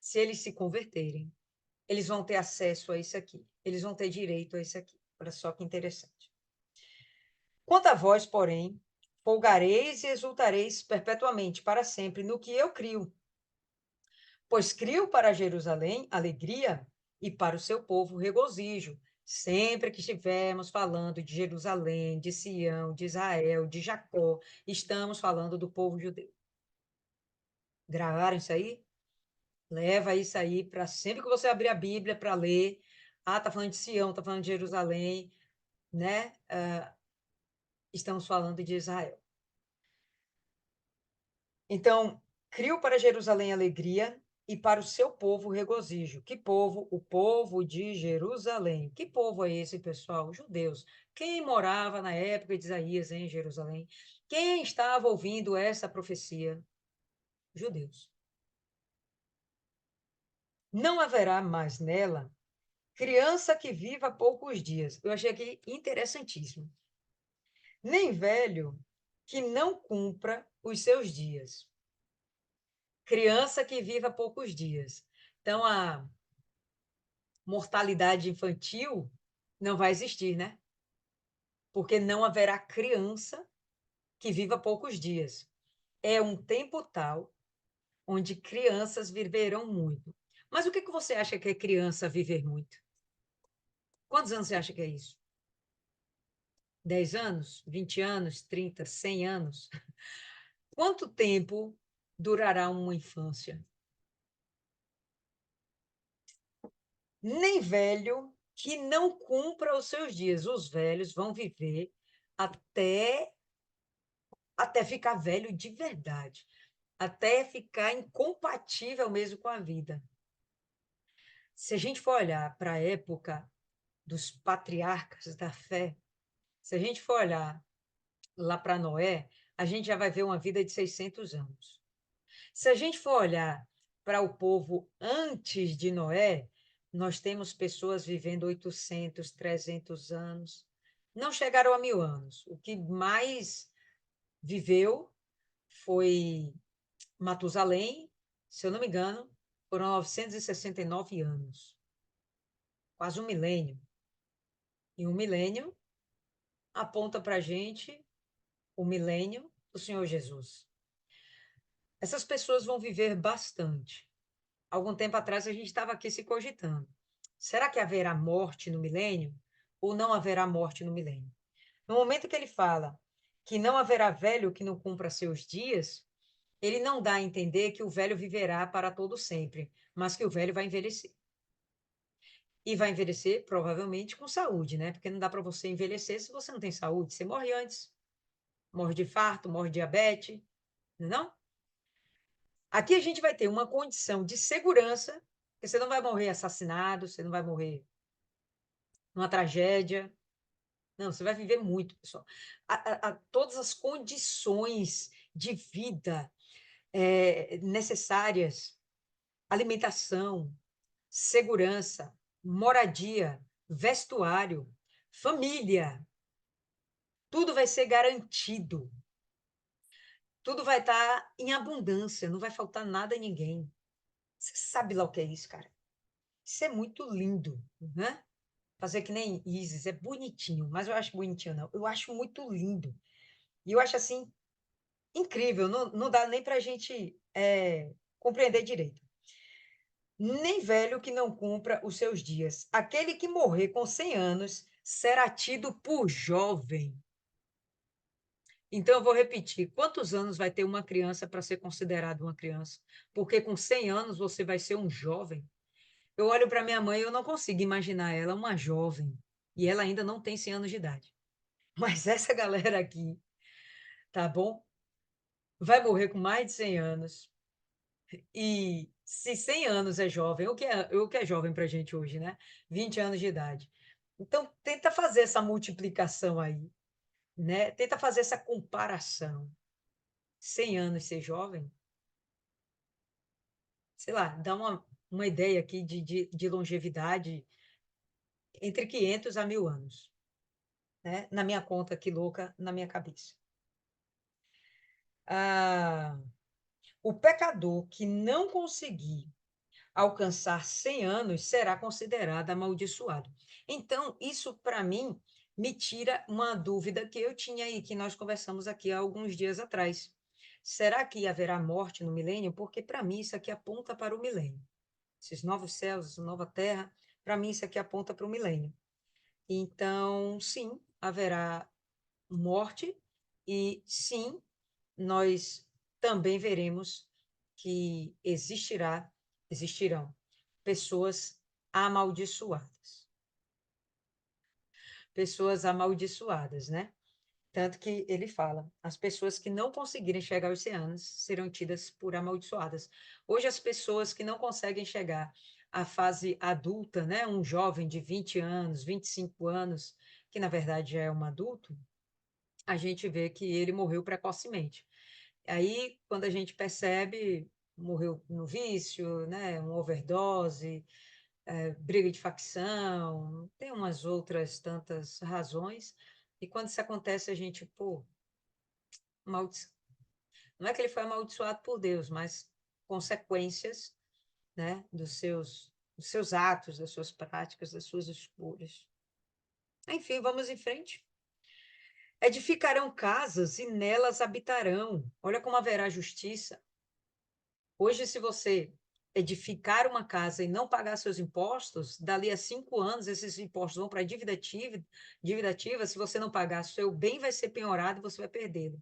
se eles se converterem, eles vão ter acesso a isso aqui. Eles vão ter direito a isso aqui. Olha só que interessante. Quanto a vós, porém, folgareis e exultareis perpetuamente, para sempre, no que eu crio. Pois crio para Jerusalém alegria e para o seu povo regozijo. Sempre que estivermos falando de Jerusalém, de Sião, de Israel, de Jacó, estamos falando do povo judeu. Gravaram isso aí? Leva isso aí para sempre que você abrir a Bíblia para ler. Ah, tá falando de Sião, tá falando de Jerusalém, né? Estamos falando de Israel. Então, crio para Jerusalém alegria e para o seu povo regozijo. Que povo? O povo de Jerusalém. Que povo é esse, pessoal? Os judeus. Quem morava na época de Isaías em Jerusalém? Quem estava ouvindo essa profecia? Judeus. Não haverá mais nela criança que viva poucos dias. Eu achei aqui interessantíssimo. Nem velho que não cumpra os seus dias. criança que viva poucos dias. Então, a mortalidade infantil não vai existir, né? Porque não haverá criança que viva poucos dias. É um tempo tal onde crianças viverão muito. Mas o que que você acha que é criança viver muito? Quantos anos você acha que é isso? 10 anos? 20 anos? 30? 100 anos? Quanto tempo durará uma infância? Nem velho que não cumpra os seus dias. Os velhos vão viver até ficar velho de verdade, até ficar incompatível mesmo com a vida. Se a gente for olhar para a época dos patriarcas da fé, se a gente for olhar lá para Noé, a gente já vai ver uma vida de 600 anos. Se a gente for olhar para o povo antes de Noé, nós temos pessoas vivendo 800, 300 anos. Não chegaram a 1000 anos. O que mais viveu foi Matusalém, se eu não me engano, foram 969 anos. Quase um milênio. E um milênio aponta para a gente o milênio do Senhor Jesus. Essas pessoas vão viver bastante. Algum tempo atrás a gente estava aqui se cogitando. Será que haverá morte no milênio ou não haverá morte no milênio? No momento que ele fala que não haverá velho que não cumpra seus dias, ele não dá a entender que o velho viverá para todo sempre, mas que o velho vai envelhecer. E vai envelhecer provavelmente com saúde, né? Porque não dá para você envelhecer se você não tem saúde. Você morre antes. Morre de infarto, morre de diabetes, não? Aqui a gente vai ter uma condição de segurança, que você não vai morrer assassinado, você não vai morrer numa tragédia. Não, você vai viver muito, pessoal. Todas as condições de vida necessárias, alimentação, segurança, moradia, vestuário, família, tudo vai ser garantido. Tudo vai estar em abundância, não vai faltar nada a ninguém. Você sabe lá o que é isso, cara? Isso é muito lindo, né? Fazer que nem Isis, é bonitinho, mas eu acho bonitinho, não. Eu acho muito lindo. E eu acho assim, incrível, não dá nem para a gente compreender direito. Nem velho que não cumpra os seus dias. Aquele que morrer com 100 anos será tido por jovem. Então, eu vou repetir: quantos anos vai ter uma criança para ser considerada uma criança? Porque com 100 anos você vai ser um jovem. Eu olho para minha mãe e eu não consigo imaginar ela uma jovem. E ela ainda não tem 100 anos de idade. Mas essa galera aqui, tá bom? Vai morrer com mais de 100 anos. E se 100 anos é jovem, o que é jovem para a gente hoje, né? 20 anos de idade. Então, tenta fazer essa multiplicação aí, né? Tenta fazer essa comparação. 100 anos ser jovem, sei lá, dá uma ideia aqui de longevidade entre 500 a 1000 anos, né? Na minha conta, que louca, na minha cabeça. Ah, o pecador que não conseguir alcançar 100 anos será considerado amaldiçoado. Então, isso para mim me tira uma dúvida que eu tinha aí, que nós conversamos aqui há alguns dias atrás. Será que haverá morte no milênio? Porque para mim isso aqui aponta para o milênio. Esses novos céus, essa nova terra, para mim isso aqui aponta para o milênio. Então, sim, haverá morte e sim, nós também veremos que existirão pessoas amaldiçoadas. Pessoas amaldiçoadas, né? Tanto que ele fala, as pessoas que não conseguirem chegar aos 100 anos serão tidas por amaldiçoadas. Hoje, as pessoas que não conseguem chegar à fase adulta, né? Um jovem de 20 anos, 25 anos, que na verdade já é um adulto, a gente vê que ele morreu precocemente. Aí, quando a gente percebe, morreu no vício, né? Uma overdose, briga de facção, tem umas outras tantas razões. E quando isso acontece, a gente, pô, maldi... não é que ele foi amaldiçoado por Deus, mas consequências, né, dos seus atos, das suas práticas, das suas escolhas. Enfim, vamos em frente. Edificarão casas e nelas habitarão. Olha como haverá justiça. Hoje, se você edificar uma casa e não pagar seus impostos, dali a 5 anos, esses impostos vão para a dívida ativa. Se você não pagar, seu bem vai ser penhorado e você vai perdê-lo.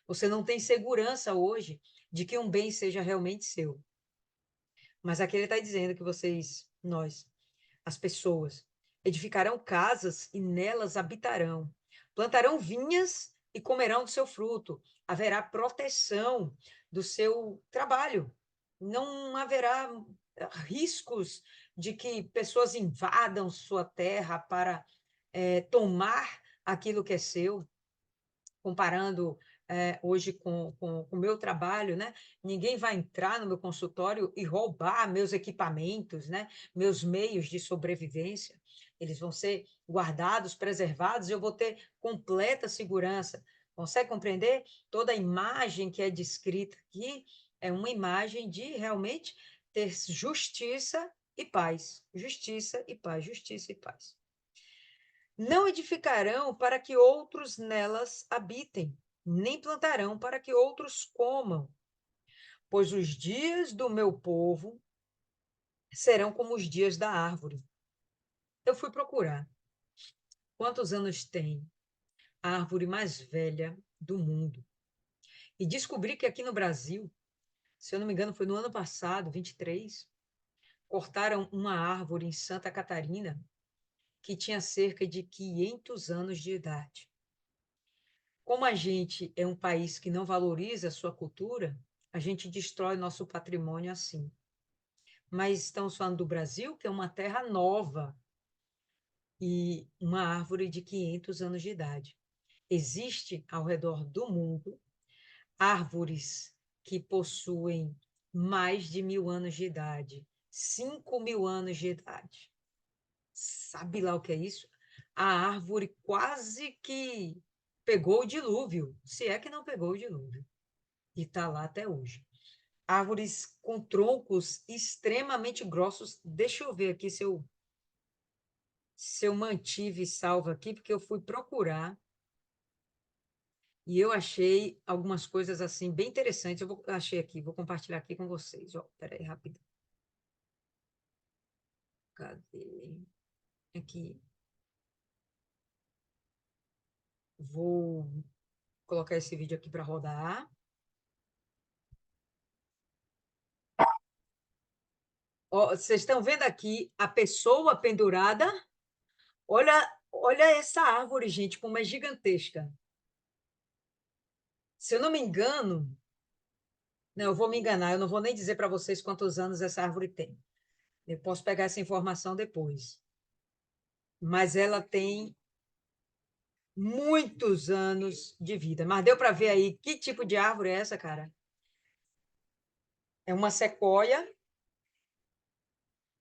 Você não tem segurança hoje de que um bem seja realmente seu. Mas aqui ele está dizendo que nós, as pessoas, edificarão casas e nelas habitarão. Plantarão vinhas e comerão do seu fruto. Haverá proteção do seu trabalho. Não haverá riscos de que pessoas invadam sua terra para tomar aquilo que é seu, comparando hoje com o meu trabalho, né? Ninguém vai entrar no meu consultório e roubar meus equipamentos, né? Meus meios de sobrevivência. Eles vão ser guardados, preservados, e eu vou ter completa segurança. Consegue compreender? Toda a imagem que é descrita aqui é uma imagem de realmente ter justiça e paz. Justiça e paz, justiça e paz. Não edificarão para que outros nelas habitem, nem plantarão para que outros comam, pois os dias do meu povo serão como os dias da árvore. Eu fui procurar quantos anos tem a árvore mais velha do mundo e descobri que aqui no Brasil, se eu não me engano, foi no ano passado, 23, cortaram uma árvore em Santa Catarina que tinha cerca de 500 anos de idade. Como a gente é um país que não valoriza a sua cultura, a gente destrói nosso patrimônio assim. Mas estamos falando do Brasil, que é uma terra nova e uma árvore de 500 anos de idade. Existe ao redor do mundo árvores que possuem mais de 1.000 anos de idade, 5.000 anos de idade. Sabe lá o que é isso? A árvore quase que pegou o dilúvio, se é que não pegou o dilúvio, e está lá até hoje. Árvores com troncos extremamente grossos. Deixa eu ver aqui se eu mantive salvo aqui, porque eu fui procurar e eu achei algumas coisas assim bem interessantes. Achei aqui, vou compartilhar aqui com vocês. Espera aí, rápido. Cadê? Aqui. Vou colocar esse vídeo aqui para rodar. Ó, vocês estão vendo aqui a pessoa pendurada? Olha essa árvore, gente, como é gigantesca. Se eu não me engano, não, eu vou me enganar, eu não vou nem dizer para vocês quantos anos essa árvore tem. Eu posso pegar essa informação depois. Mas ela tem muitos anos de vida. Mas deu para ver aí que tipo de árvore é essa, cara? É uma sequoia.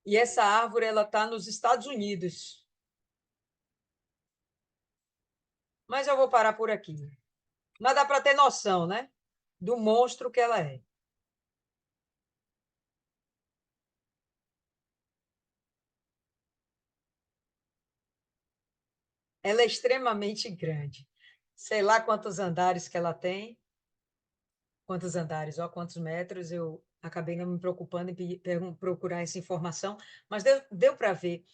E essa árvore ela está nos Estados Unidos. Mas eu vou parar por aqui. Mas dá para ter noção, né? Do monstro que ela é. Ela é extremamente grande. Sei lá quantos andares que ela tem. Quantos andares, ó, quantos metros. Eu acabei não me preocupando em procurar essa informação, mas deu para ver.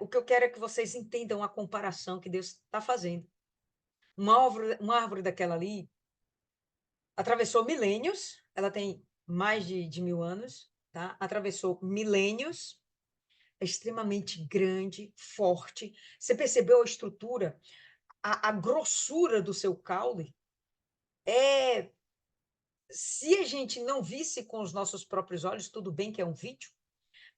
O que eu quero é que vocês entendam a comparação que Deus está fazendo. Uma árvore daquela ali atravessou milênios, ela tem mais de 1.000 anos, tá? Atravessou milênios, é extremamente grande, forte. Você percebeu a estrutura, a grossura do seu caule? É, se a gente não visse com os nossos próprios olhos, tudo bem que é um vídeo,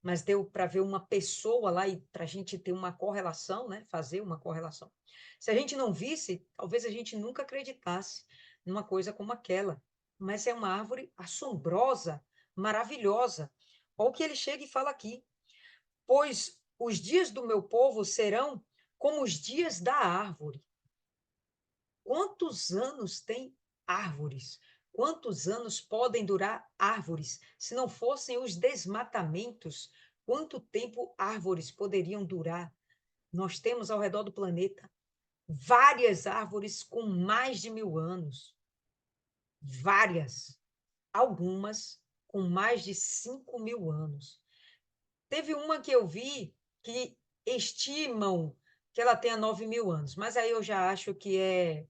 mas deu para ver uma pessoa lá e para a gente ter uma correlação, né? Fazer uma correlação. Se a gente não visse, talvez a gente nunca acreditasse numa coisa como aquela. Mas é uma árvore assombrosa, maravilhosa. Olha o que ele chega e fala aqui. Pois os dias do meu povo serão como os dias da árvore. Quantos anos tem árvores? Quantos anos podem durar árvores? Se não fossem os desmatamentos, quanto tempo árvores poderiam durar? Nós temos ao redor do planeta várias árvores com mais de 1000 anos. Várias. Algumas com mais de 5000 anos. Teve uma que eu vi que estimam que ela tenha 9000 anos, mas aí eu já acho que é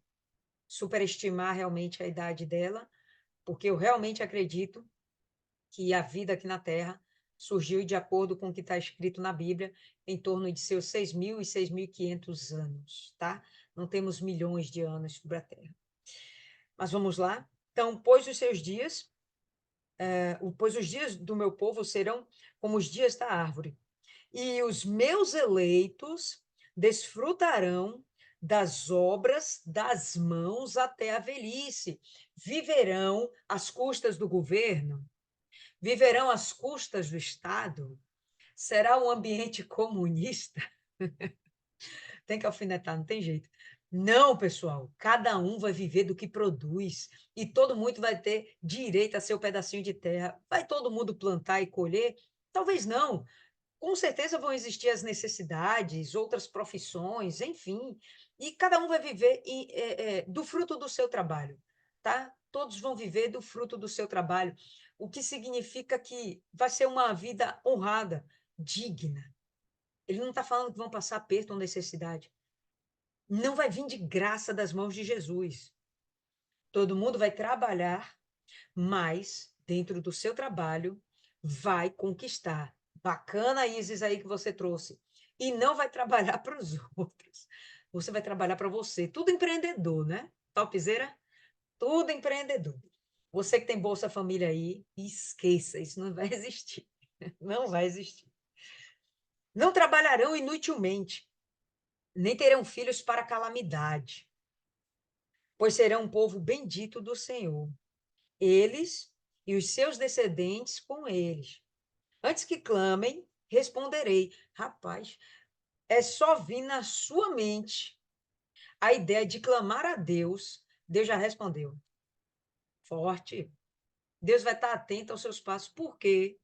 superestimar realmente a idade dela, porque eu realmente acredito que a vida aqui na Terra surgiu de acordo com o que está escrito na Bíblia, em torno de seus 6.000 e 6.500 anos, tá? Não temos milhões de anos sobre a Terra. Mas vamos lá. Então, pois os dias do meu povo serão como os dias da árvore, e os meus eleitos desfrutarão das obras das mãos até a velhice, viverão às custas do governo, viverão às custas do Estado. Será um ambiente comunista? Tem que alfinetar, não tem jeito. Não, pessoal, cada um vai viver do que produz e todo mundo vai ter direito a seu pedacinho de terra. Vai todo mundo plantar e colher? Talvez não. Com certeza vão existir as necessidades, outras profissões, enfim, e cada um vai viver do fruto do seu trabalho, tá? Todos vão viver do fruto do seu trabalho, o que significa que vai ser uma vida honrada, digna. Ele não está falando que vão passar aperto ou necessidade. Não vai vir de graça das mãos de Jesus. Todo mundo vai trabalhar, mas dentro do seu trabalho vai conquistar. Bacana, Isis, aí que você trouxe. E não vai trabalhar para os outros. Você vai trabalhar para você. Tudo empreendedor, né? Topzera? Tudo empreendedor. Você que tem Bolsa Família aí, esqueça, isso não vai existir. Não vai existir. Não trabalharão inutilmente, nem terão filhos para calamidade, pois serão um povo bendito do Senhor. Eles e os seus descendentes com eles. Antes que clamem, responderei. Rapaz, é só vir na sua mente a ideia de clamar a Deus. Deus já respondeu. Forte. Deus vai estar atento aos seus passos. Por quê?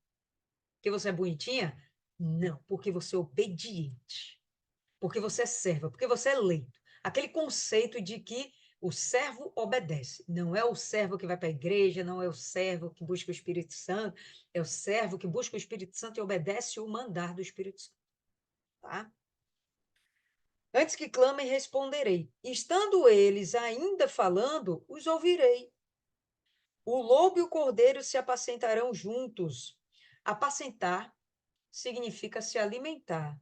Porque você é bonitinha? Não, porque você é obediente. Porque você é serva, porque você é eleito. Aquele conceito de que o servo obedece. Não é o servo que vai para a igreja, não é o servo que busca o Espírito Santo, é o servo que busca o Espírito Santo e obedece o mandar do Espírito Santo. Tá? Antes que clamem, responderei. Estando eles ainda falando, os ouvirei. O lobo e o cordeiro se apacentarão juntos. Apacentar significa se alimentar.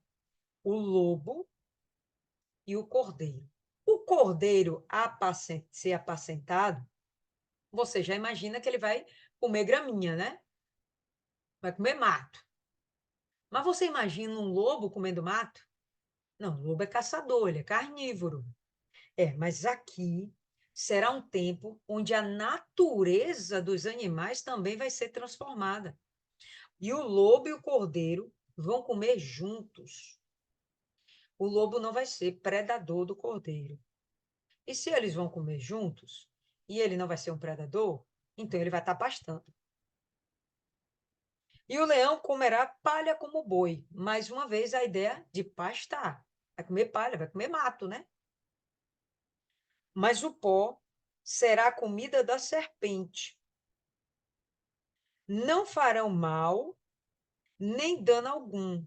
O lobo e o cordeiro. O cordeiro ser apacentado, você já imagina que ele vai comer graminha, né? Vai comer mato. Mas você imagina um lobo comendo mato? Não, o lobo é caçador, ele é carnívoro. Mas aqui será um tempo onde a natureza dos animais também vai ser transformada. E o lobo e o cordeiro vão comer juntos. O lobo não vai ser predador do cordeiro. E se eles vão comer juntos, e ele não vai ser um predador, então ele vai estar pastando. E o leão comerá palha como boi. Mais uma vez a ideia de pastar. Vai comer palha, vai comer mato, né? Mas o pó será a comida da serpente. Não farão mal, nem dano algum,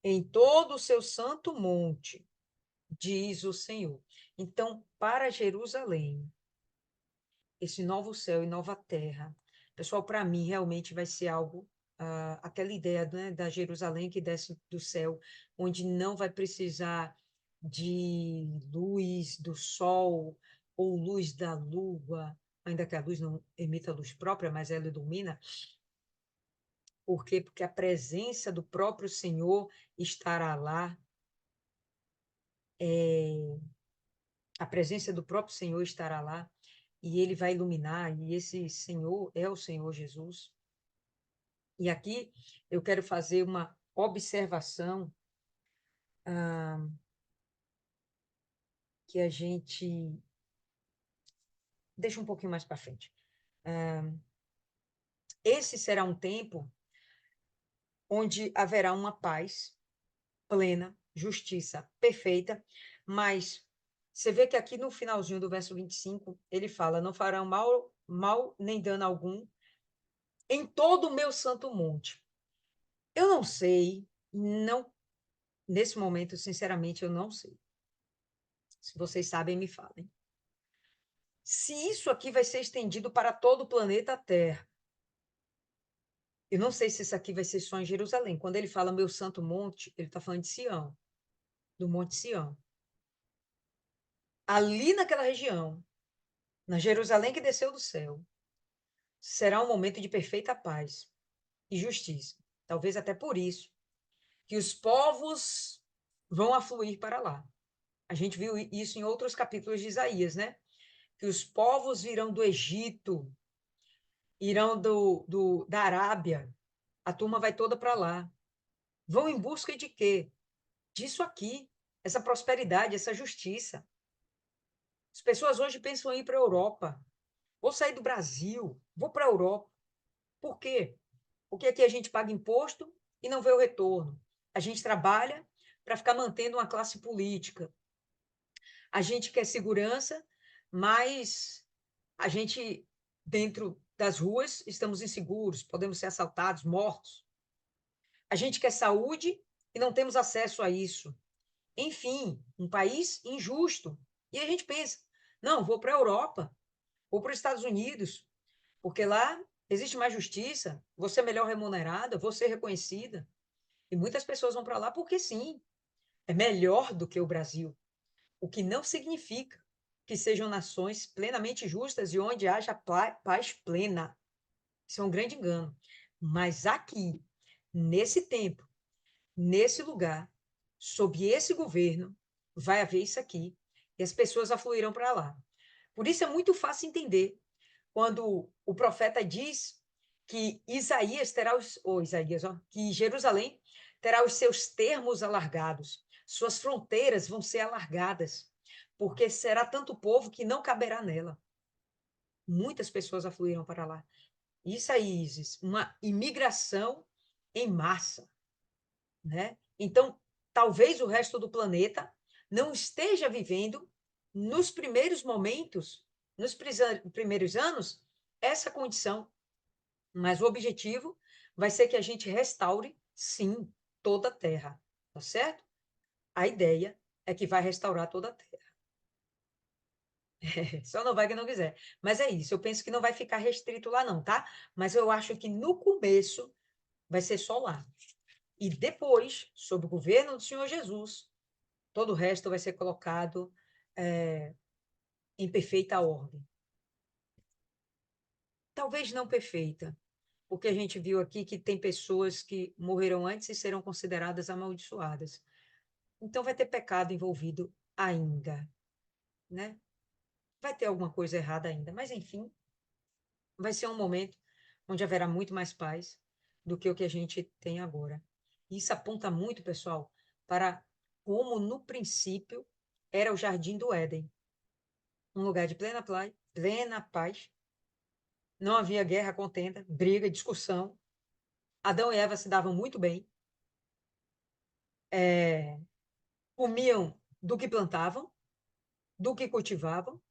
em todo o seu santo monte, diz o Senhor. Então, para Jerusalém, esse novo céu e nova terra, pessoal, para mim realmente vai ser algo, aquela ideia, né, da Jerusalém que desce do céu, onde não vai precisar de luz do sol ou luz da lua, ainda que a luz não emita luz própria, mas ela ilumina. Por quê? Porque a presença do próprio Senhor estará lá. A presença do próprio Senhor estará lá e ele vai iluminar, e esse Senhor é o Senhor Jesus. E aqui eu quero fazer uma observação, que a gente deixa um pouquinho mais para frente. Esse será um tempo onde haverá uma paz plena, justiça perfeita, mas você vê que aqui no finalzinho do verso 25, ele fala: não farão mal nem dano algum em todo o meu santo monte. Eu não sei, não, nesse momento, sinceramente, eu não sei. Se vocês sabem, me falem. Se isso aqui vai ser estendido para todo o planeta Terra. Eu não sei se isso aqui vai ser só em Jerusalém. Quando ele fala meu santo monte, ele está falando de Sião, do Monte Sião. Ali naquela região, na Jerusalém que desceu do céu, será um momento de perfeita paz e justiça. Talvez até por isso que os povos vão afluir para lá. A gente viu isso em outros capítulos de Isaías, né? Que os povos virão do Egito, irão da Arábia, a turma vai toda para lá. Vão em busca de quê? Disso aqui, essa prosperidade, essa justiça. As pessoas hoje pensam em ir para a Europa. Vou sair do Brasil, vou para a Europa. Por quê? Porque aqui a gente paga imposto e não vê o retorno. A gente trabalha para ficar mantendo uma classe política. A gente quer segurança, mas a gente, dentro das ruas, estamos inseguros, podemos ser assaltados, mortos. A gente quer saúde e não temos acesso a isso. Enfim, um país injusto. E a gente pensa, não, vou para a Europa, vou para os Estados Unidos, porque lá existe mais justiça, vou ser melhor remunerada, vou ser reconhecida. E muitas pessoas vão para lá porque sim, é melhor do que o Brasil, o que não significa que sejam nações plenamente justas e onde haja paz plena. Isso é um grande engano. Mas aqui, nesse tempo, nesse lugar, sob esse governo, vai haver isso aqui, e as pessoas afluirão para lá. Por isso é muito fácil entender quando o profeta diz que Isaías terá Isaías, ó, que Jerusalém terá os seus termos alargados, suas fronteiras vão ser alargadas, porque será tanto povo que não caberá nela. Muitas pessoas afluíram para lá. Isso aí, Isis, uma imigração em massa, né? Então, talvez o resto do planeta não esteja vivendo nos primeiros momentos, nos primeiros anos, essa condição. Mas o objetivo vai ser que a gente restaure, sim, toda a Terra, tá certo? A ideia é que vai restaurar toda a Terra. Só não vai quem não quiser. Mas é isso, eu penso que não vai ficar restrito lá não, tá? Mas eu acho que no começo vai ser só lá. E depois, sob o governo do Senhor Jesus, todo o resto vai ser colocado em perfeita ordem. Talvez não perfeita, porque a gente viu aqui que tem pessoas que morreram antes e serão consideradas amaldiçoadas. Então vai ter pecado envolvido ainda, né? Vai ter alguma coisa errada ainda, mas enfim, vai ser um momento onde haverá muito mais paz do que o que a gente tem agora. Isso aponta muito, pessoal, para como no princípio era o jardim do Éden, um lugar de plena paz. Não havia guerra, contenda, briga, discussão. Adão e Eva se davam muito bem, comiam do que plantavam, do que cultivavam.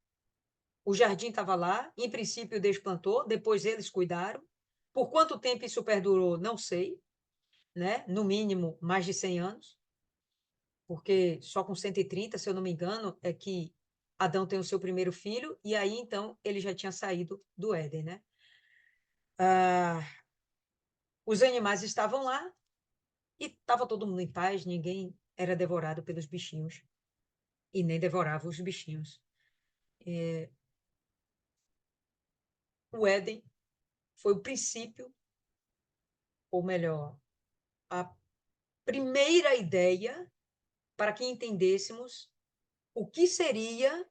O jardim estava lá, em princípio Deus plantou, depois eles cuidaram. Por quanto tempo isso perdurou, não sei, né? No mínimo mais de 100 anos, porque só com 130, se eu não me engano, é que Adão tem o seu primeiro filho, e aí então ele já tinha saído do Éden, né? Ah, os animais estavam lá e estava todo mundo em paz, ninguém era devorado pelos bichinhos e nem devorava os bichinhos. O Éden foi o princípio, ou melhor, a primeira ideia para que entendêssemos o que seria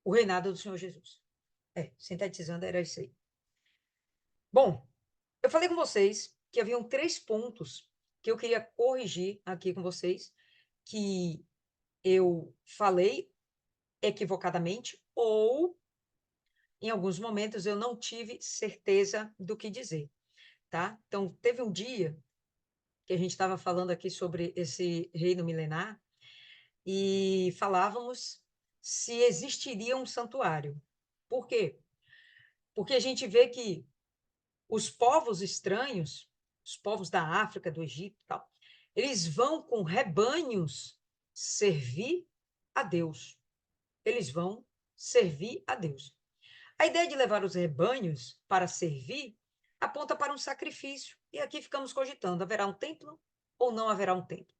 o reinado do Senhor Jesus. Sintetizando, era isso aí. Bom, eu falei com vocês que haviam 3 pontos que eu queria corrigir aqui com vocês, que eu falei equivocadamente ou em alguns momentos eu não tive certeza do que dizer, tá? Então, teve um dia que a gente estava falando aqui sobre esse reino milenar e falávamos se existiria um santuário. Por quê? Porque a gente vê que os povos estranhos, os povos da África, do Egito e tal, eles vão com rebanhos servir a Deus. Eles vão servir a Deus. A ideia de levar os rebanhos para servir aponta para um sacrifício. E aqui ficamos cogitando: haverá um templo ou não haverá um templo?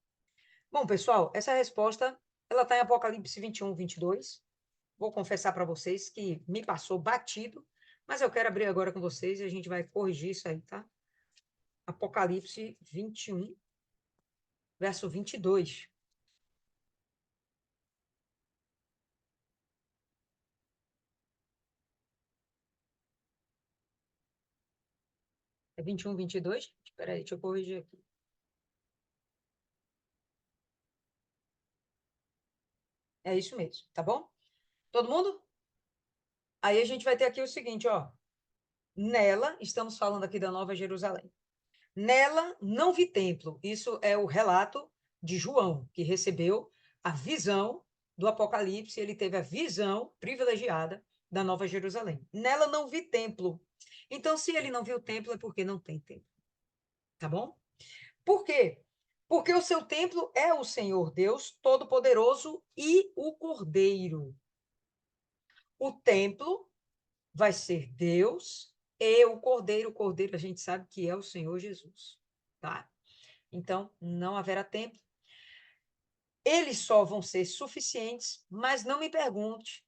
Bom, pessoal, essa resposta ela está em Apocalipse 21, 22. Vou confessar para vocês que me passou batido, mas eu quero abrir agora com vocês e a gente vai corrigir isso aí, tá? Apocalipse 21, verso 22. É 21, 22? Espera aí, deixa eu corrigir aqui. É isso mesmo, tá bom? Todo mundo? Aí a gente vai ter aqui o seguinte, ó. Nela, estamos falando aqui da Nova Jerusalém. Nela não vi templo. Isso é o relato de João, que recebeu a visão do Apocalipse, ele teve a visão privilegiada da Nova Jerusalém. Nela não vi templo. Então, se ele não viu templo, é porque não tem templo. Tá bom? Por quê? Porque o seu templo é o Senhor Deus Todo-Poderoso e o Cordeiro. O templo vai ser Deus e o Cordeiro. O Cordeiro a gente sabe que é o Senhor Jesus, tá? Então, não haverá templo. Eles só vão ser suficientes, mas não me pergunte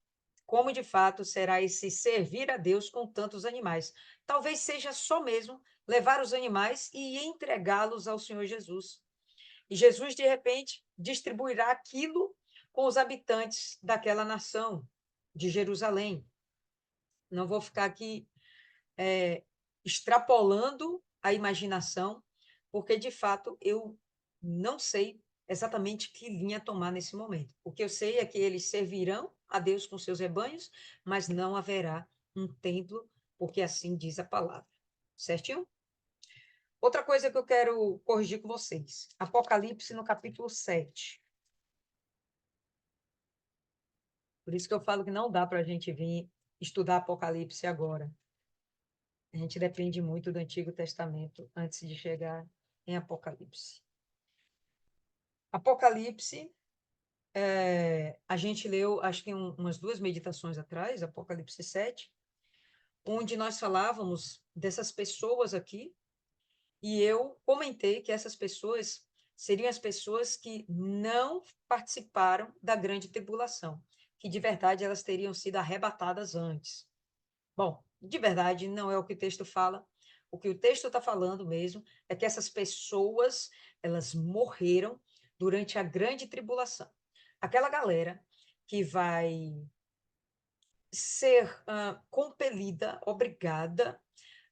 como de fato será esse servir a Deus com tantos animais. Talvez seja só mesmo levar os animais e entregá-los ao Senhor Jesus. E Jesus, de repente, distribuirá aquilo com os habitantes daquela nação de Jerusalém. Não vou ficar aqui extrapolando a imaginação, porque de fato eu não sei exatamente que linha tomar nesse momento. O que eu sei é que eles servirão a Deus com seus rebanhos, mas não haverá um templo, porque assim diz a palavra. Certinho? Outra coisa que eu quero corrigir com vocês. Apocalipse no capítulo 7. Por isso que eu falo que não dá para a gente vir estudar Apocalipse agora. A gente depende muito do Antigo Testamento antes de chegar em Apocalipse. Apocalipse, a gente leu, acho que umas duas meditações atrás, Apocalipse 7, onde nós falávamos dessas pessoas aqui, e eu comentei que essas pessoas seriam as pessoas que não participaram da grande tribulação, que de verdade elas teriam sido arrebatadas antes. Bom, de verdade, não é o que o texto fala. O que o texto está falando mesmo é que essas pessoas, elas morreram durante a grande tribulação. Aquela galera que vai ser compelida, obrigada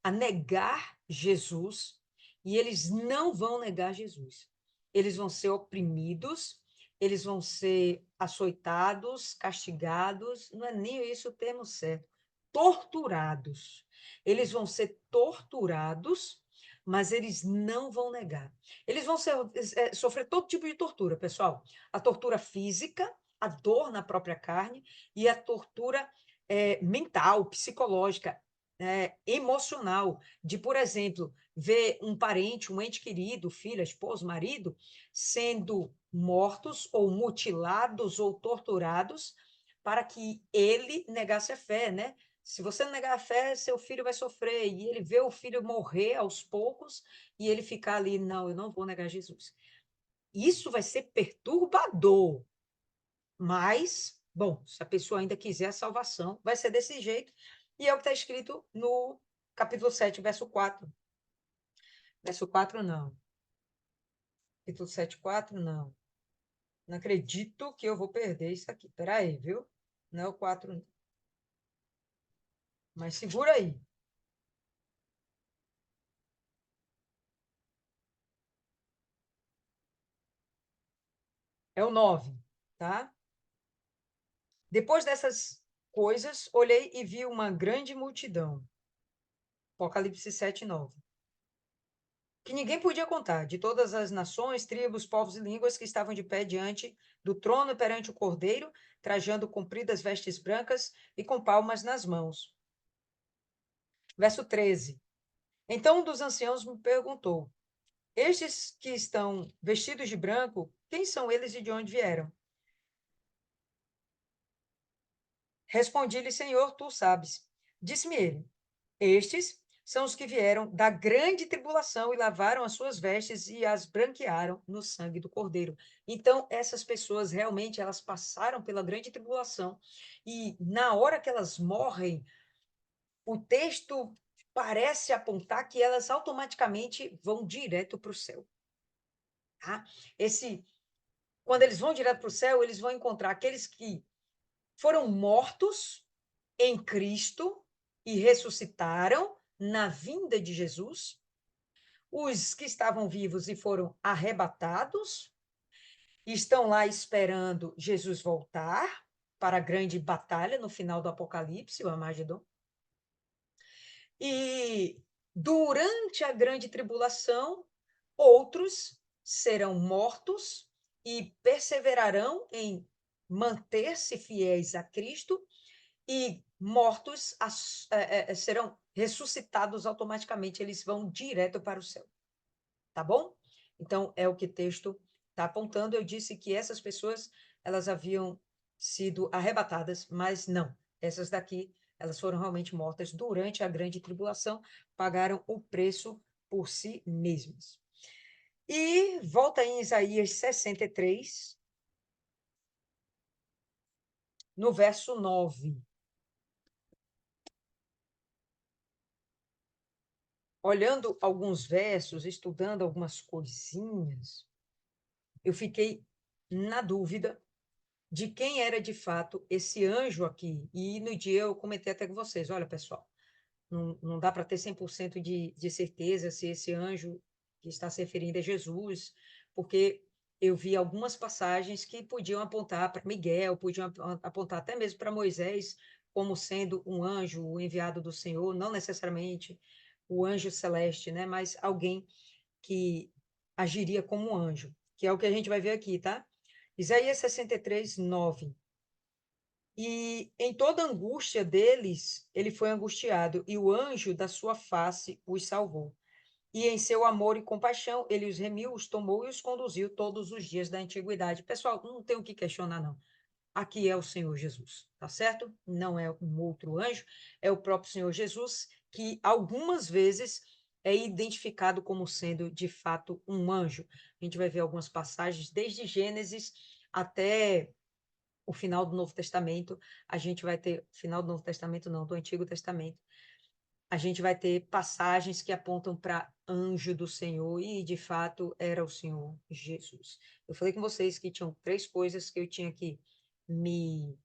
a negar Jesus, e eles não vão negar Jesus. Eles vão ser oprimidos, eles vão ser açoitados, castigados, não é nem isso o termo certo, torturados. Eles vão ser torturados, mas eles não vão negar. Eles vão sofrer todo tipo de tortura, pessoal. A tortura física, a dor na própria carne e a tortura mental, psicológica, emocional, de, por exemplo, ver um parente, um ente querido, filha, esposo, marido, sendo mortos ou mutilados ou torturados para que ele negasse a fé, né? Se você não negar a fé, seu filho vai sofrer. E ele vê o filho morrer aos poucos e ele ficar ali, não, eu não vou negar Jesus. Isso vai ser perturbador, mas, bom, se a pessoa ainda quiser a salvação, vai ser desse jeito. E é o que está escrito no capítulo 7, verso 4. Verso 4 não. Capítulo 7, 4 não. Não acredito que eu vou perder isso aqui. Peraí, viu? Não é o 4, não. Mas segura aí. É o 9, tá? Depois dessas coisas, olhei e vi uma grande multidão. Apocalipse 7:9. Que ninguém podia contar, de todas as nações, tribos, povos e línguas que estavam de pé diante do trono perante o Cordeiro, trajando compridas vestes brancas e com palmas nas mãos. Verso 13. Então um dos anciãos me perguntou: estes que estão vestidos de branco, quem são eles e de onde vieram? Respondi-lhe: Senhor, tu sabes. Disse-me ele: estes são os que vieram da grande tribulação e lavaram as suas vestes e as branquearam no sangue do Cordeiro. Então, essas pessoas realmente elas passaram pela grande tribulação e na hora que elas morrem, o texto parece apontar que elas automaticamente vão direto para o céu. Tá? Quando eles vão direto para o céu, eles vão encontrar aqueles que foram mortos em Cristo e ressuscitaram na vinda de Jesus, os que estavam vivos e foram arrebatados, estão lá esperando Jesus voltar para a grande batalha no final do Apocalipse, o Armagedon. E durante a grande tribulação, outros serão mortos e perseverarão em manter-se fiéis a Cristo e mortos serão ressuscitados automaticamente, eles vão direto para o céu, tá bom? Então, é o que o texto está apontando. Eu disse que essas pessoas, elas haviam sido arrebatadas, mas não. Essas daqui, elas foram realmente mortas durante a grande tribulação, pagaram o preço por si mesmas. E volta em Isaías 63, no verso 9. Olhando alguns versos, estudando algumas coisinhas, eu fiquei na dúvida de quem era de fato esse anjo aqui. E no dia eu comentei até com vocês: olha, pessoal, não dá para ter 100% de certeza se esse anjo que está se referindo é Jesus, porque eu vi algumas passagens que podiam apontar para Miguel, podiam apontar até mesmo para Moisés como sendo um anjo, o enviado do Senhor, não necessariamente o anjo celeste, né? Mas alguém que agiria como um anjo, que é o que a gente vai ver aqui, tá? Isaías 63, 9. E em toda a angústia deles, ele foi angustiado, e o anjo da sua face os salvou. E em seu amor e compaixão, ele os remiu, os tomou e os conduziu todos os dias da antiguidade. Pessoal, não tem o que questionar, não. Aqui é o Senhor Jesus, tá certo? Não é um outro anjo, é o próprio Senhor Jesus, que algumas vezes é identificado como sendo, de fato, um anjo. A gente vai ver algumas passagens, desde Gênesis até o final do Novo Testamento, a gente vai ter, final do Novo Testamento não, do Antigo Testamento, a gente vai ter passagens que apontam para anjo do Senhor, e de fato era o Senhor Jesus. Eu falei com vocês que tinham três coisas que eu tinha que me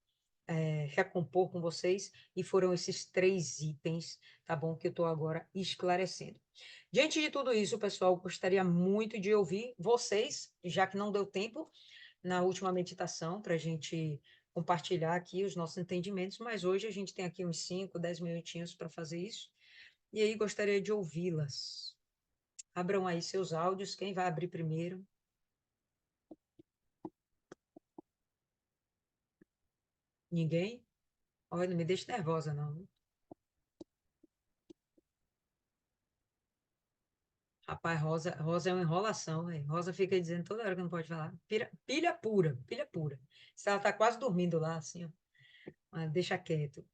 recompor com vocês, e foram esses três itens, tá bom? Que eu estou agora esclarecendo. Diante de tudo isso, pessoal, gostaria muito de ouvir vocês, já que não deu tempo na última meditação para a gente compartilhar aqui os nossos entendimentos, mas hoje a gente tem aqui uns 5, 10 minutinhos para fazer isso, e aí gostaria de ouvi-las. Abram aí seus áudios, quem vai abrir primeiro? Ninguém? Olha, não me deixe nervosa, não. Rapaz, Rosa é uma enrolação, velho. Rosa fica dizendo toda hora que não pode falar. Pilha pura, pilha pura. Se ela tá quase dormindo lá, assim, ó. Mas deixa quieto.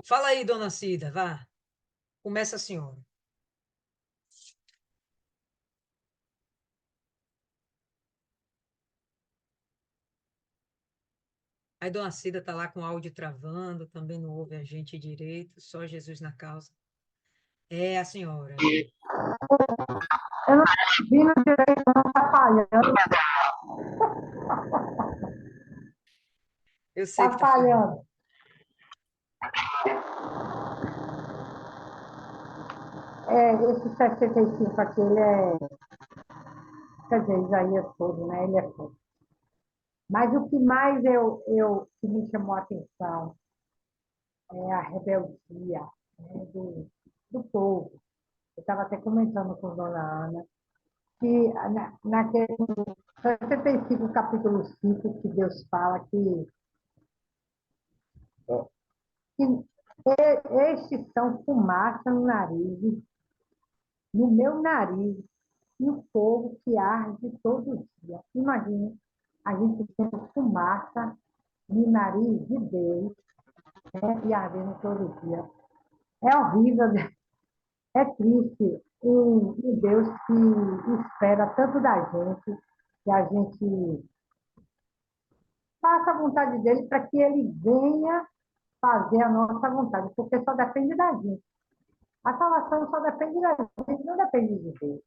Fala aí, dona Cida, vá. Começa a senhora. Aí dona Cida tá lá com o áudio travando, também não ouve a gente direito, só Jesus na causa. É a senhora. Eu não vi no direito, não tá falhando. Eu sei que Tá tá falhando. falhando. É, esse 65 aqui, ele é, quer dizer, Isaías todo, né? Ele é todo. Mas o que mais que me chamou a atenção a rebeldia, né, do povo. Eu estava até comentando com a dona Ana que naquele 75, capítulo 5, que Deus fala que estes são fumaça no nariz, no meu nariz, e o fogo que arde todo dia. Imagine a gente tendo fumaça no nariz de Deus, né, e ardendo todo dia. É horrível, né? É triste um Deus que espera tanto da gente, que a gente faça a vontade dele para que ele venha fazer a nossa vontade, porque só depende da gente. A salvação só depende da gente, não depende de Deus.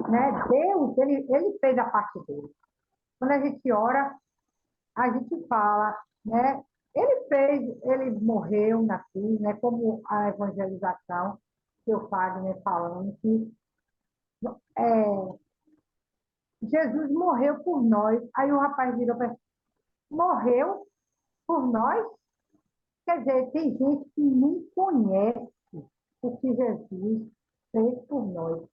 Né? Deus, ele fez a parte dele. Quando a gente ora, a gente fala, né? Ele fez, ele morreu na cruz, né? Como a evangelização que eu falo, né? Falando que é, Jesus morreu por nós. Aí o rapaz virou para morreu por nós? Quer dizer, tem gente que nem conhece o que Jesus fez por nós.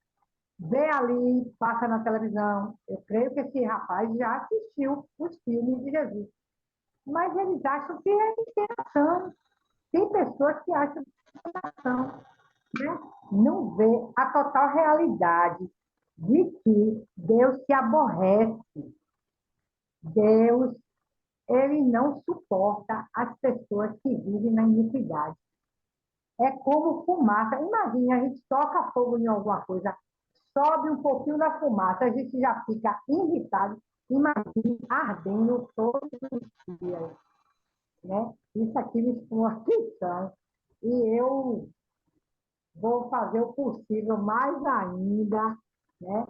Vê ali, passa na televisão. Eu creio que esse rapaz já assistiu os filmes de Jesus. Mas eles acham que é interação. Tem pessoas que acham que é interação, né? Não vê a total realidade de que Deus se aborrece. Deus, ele não suporta as pessoas que vivem na iniquidade. É como fumaça. Imagina, a gente toca fogo em alguma coisa, sobe um pouquinho da fumaça, a gente já fica irritado. Imagina ardendo todos os dias, né? Isso aqui me expõe atenção. E eu vou fazer o possível mais ainda, né?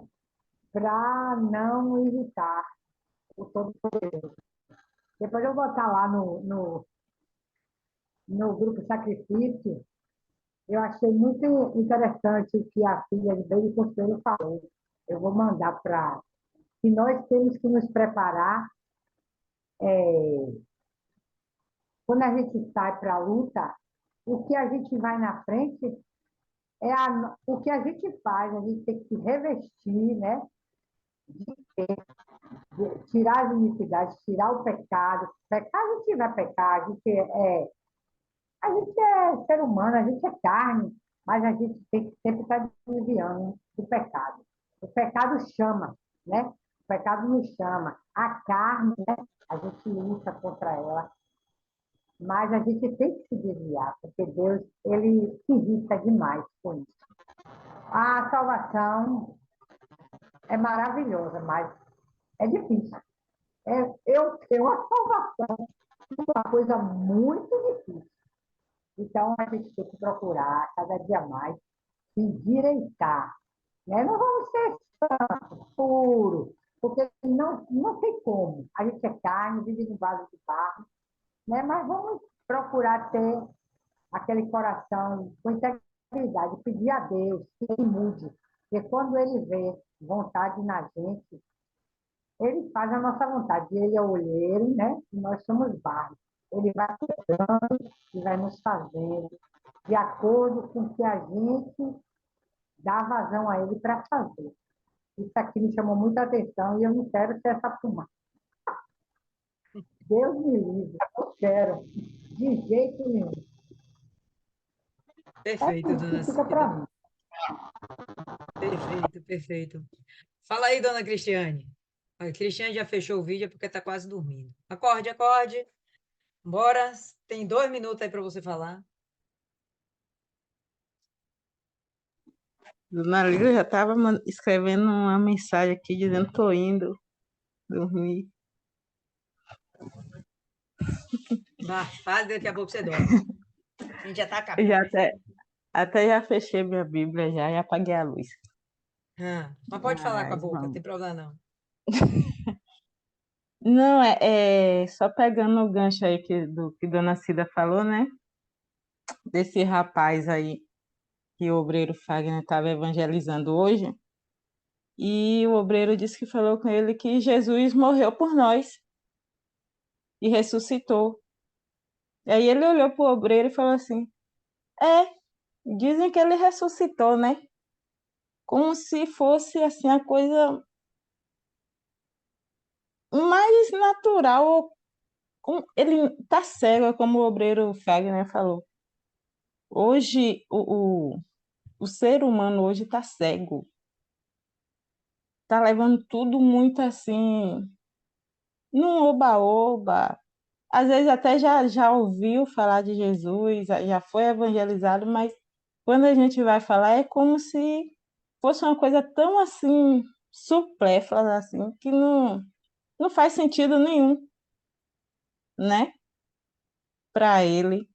Para não irritar o todo. Depois eu vou botar lá no grupo Sacrifício. Eu achei muito interessante o que a filha de Bem Conselho falou. Eu vou mandar para que nós temos que nos preparar. Quando a gente sai para a luta, o que a gente vai na frente o que a gente faz, a gente tem que se revestir, né? De tirar as iniquidades, tirar o pecado. Pecado, se tiver pecado, a gente é ser humano, a gente é carne, mas a gente tem que sempre estar desviando do pecado. O pecado chama, né? O pecado nos chama. A carne, né? A gente luta contra ela, mas a gente tem que se desviar, porque Deus, ele se irrita demais com isso. A salvação é maravilhosa, mas é difícil. Eu tenho a salvação, uma coisa muito difícil. Então, a gente tem que procurar cada dia mais se endireitar. Né? Não vamos ser puros, porque não tem como. A gente é carne, vive no vaso de barro, né? Mas vamos procurar ter aquele coração com integridade, pedir a Deus que Ele mude. Porque quando Ele vê vontade na gente, Ele faz a nossa vontade. Ele é o olheiro, né? E nós somos barro. Ele vai cuidando e vai nos fazendo de acordo com o que a gente dá vazão a Ele para fazer. Isso aqui me chamou muita atenção e eu não quero ser essa fumaça. Deus me livre, eu quero. De jeito nenhum. É Perfeito, isso que dona fica para Cida. mim. Perfeito, perfeito. Fala aí, dona Cristiane. A Cristiane já fechou o vídeo é porque está quase dormindo. Acorde, acorde. Bora. Tem 2 minutos aí para você falar. Dona Lília já estava escrevendo uma mensagem aqui dizendo: tô indo dormir. Vá, faz, daqui a pouco você dorme. A gente já está Já acabando. até já fechei minha Bíblia já e apaguei a luz. Mas pode falar com a Mas boca, não vamos. tem problema não. Não, só pegando o gancho aí do que Dona Cida falou, né? Desse rapaz aí que o obreiro Fagner estava evangelizando hoje. E o obreiro disse que falou com ele que Jesus morreu por nós e ressuscitou. E aí ele olhou para o obreiro e falou assim: É, dizem que ele ressuscitou, né? Como se fosse assim a coisa mais natural. Ele tá cego, como o obreiro Fagner falou. Hoje, o ser humano hoje está cego, está levando tudo muito assim, num oba-oba. Às vezes até já ouviu falar de Jesus, já foi evangelizado, mas quando a gente vai falar é como se fosse uma coisa tão assim, supérflua, assim, que não faz sentido nenhum, né, para ele.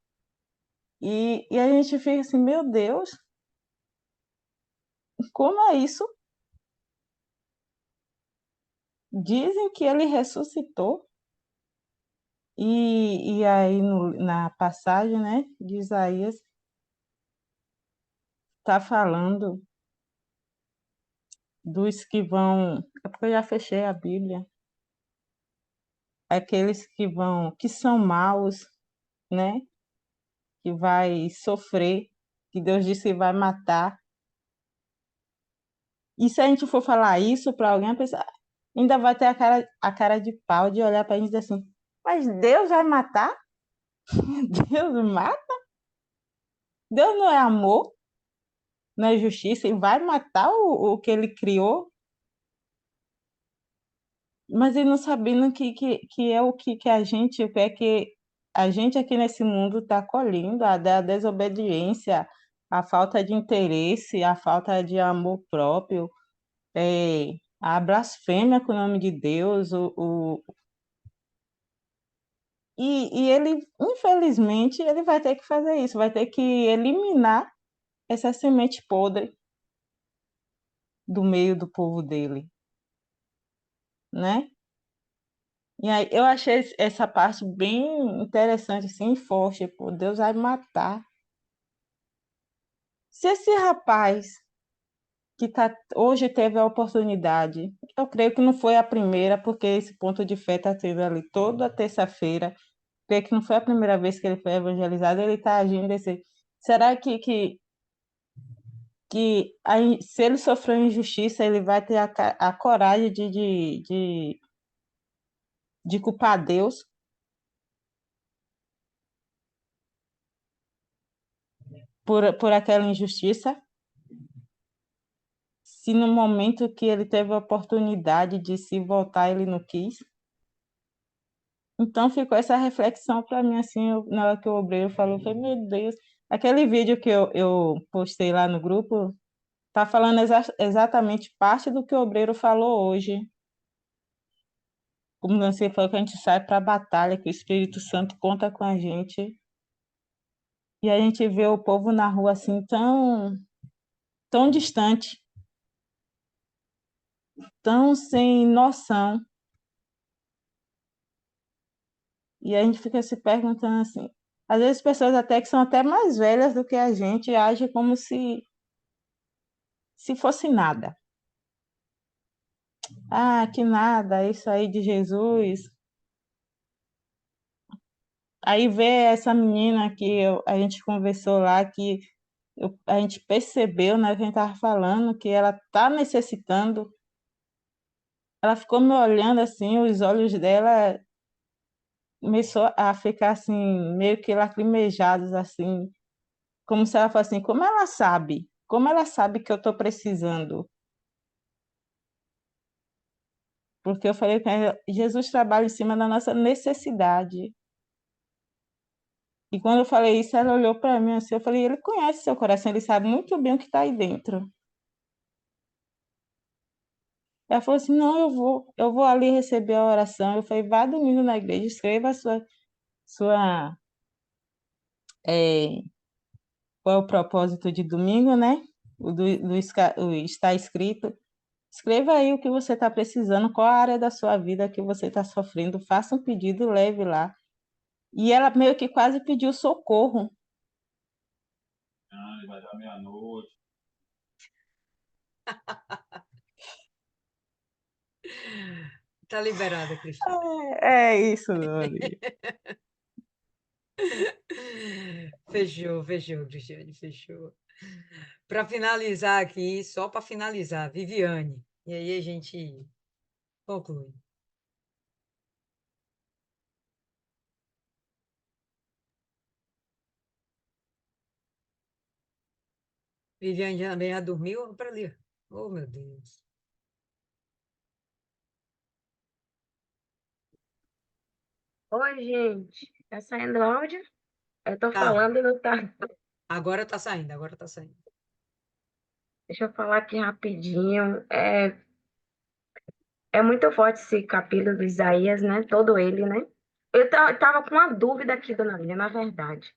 E a gente fica assim, meu Deus, como é isso? Dizem que ele ressuscitou. E aí na passagem, né, de Isaías, está falando dos que vão. É porque eu já fechei a Bíblia. Aqueles que são maus, né? Que vai sofrer, que Deus disse que vai matar. E se a gente for falar isso para alguém, a pessoa ainda vai ter a cara de pau de olhar para a gente e dizer assim: Mas Deus vai matar? Deus mata? Deus não é amor, não é justiça e vai matar o que ele criou? Mas ele não sabendo que é que a gente, o que é que a gente aqui nesse mundo está colhendo, a desobediência, a falta de interesse, a falta de amor próprio, a blasfêmia com o nome de Deus, e ele, infelizmente, ele vai ter que fazer isso, vai ter que eliminar essa semente podre do meio do povo dele, né? E aí eu achei essa parte bem interessante, assim, e forte. Pô, Deus vai matar. Se esse rapaz hoje teve a oportunidade, eu creio que não foi a primeira, porque esse ponto de fé está tendo ali toda terça-feira. Creio que não foi a primeira vez que ele foi evangelizado, ele está agindo desse. Será se ele sofreu injustiça, ele vai ter a coragem de culpar Deus por aquela injustiça? Se no momento que ele teve a oportunidade de se voltar, ele não quis. Então ficou essa reflexão para mim, assim, na hora que o obreiro falou, eu falei, meu Deus, aquele vídeo que eu postei lá no grupo, tá falando exatamente parte do que o obreiro falou hoje. Como você falou que a gente sai para a batalha, que o Espírito Santo conta com a gente, e a gente vê o povo na rua assim tão distante, tão sem noção. E a gente fica se perguntando assim, às vezes pessoas até que são até mais velhas do que a gente agem como se fosse nada. Ah, que nada, isso aí de Jesus. Aí vê essa menina que a gente conversou lá, que a gente percebeu, né, que a gente estava falando, que ela está necessitando. Ela ficou me olhando assim, os olhos dela começou a ficar assim, meio que lacrimejados, assim, como se ela fosse assim, como ela sabe? Como ela sabe que eu estou precisando? Porque eu falei que Jesus trabalha em cima da nossa necessidade. E quando eu falei isso, ela olhou para mim assim, eu falei, ele conhece seu coração, ele sabe muito bem o que está aí dentro. Ela falou assim, não, eu vou ali receber a oração. Eu falei, vá domingo na igreja, escreva sua, é, qual é o propósito de domingo, né? O está escrito. Escreva aí o que você está precisando, qual a área da sua vida que você está sofrendo, faça um pedido, leve lá. E ela meio que quase pediu socorro. Ah, vai dar meia-noite. Tá liberada, Cristina. É isso, Dori. Fechou, fechou, Cristiane, fechou. Para finalizar aqui, só para finalizar, Viviane. E aí a gente conclui. Viviane já dormiu? Para ali. Oh, meu Deus. Oi, gente. Tá saindo áudio? Eu tô Tá, falando e não tá. agora tá saindo, agora tá saindo. Deixa eu falar aqui rapidinho. É muito forte esse capítulo de Isaías, né? Todo ele, né? Tava com uma dúvida aqui, dona Lília, na verdade.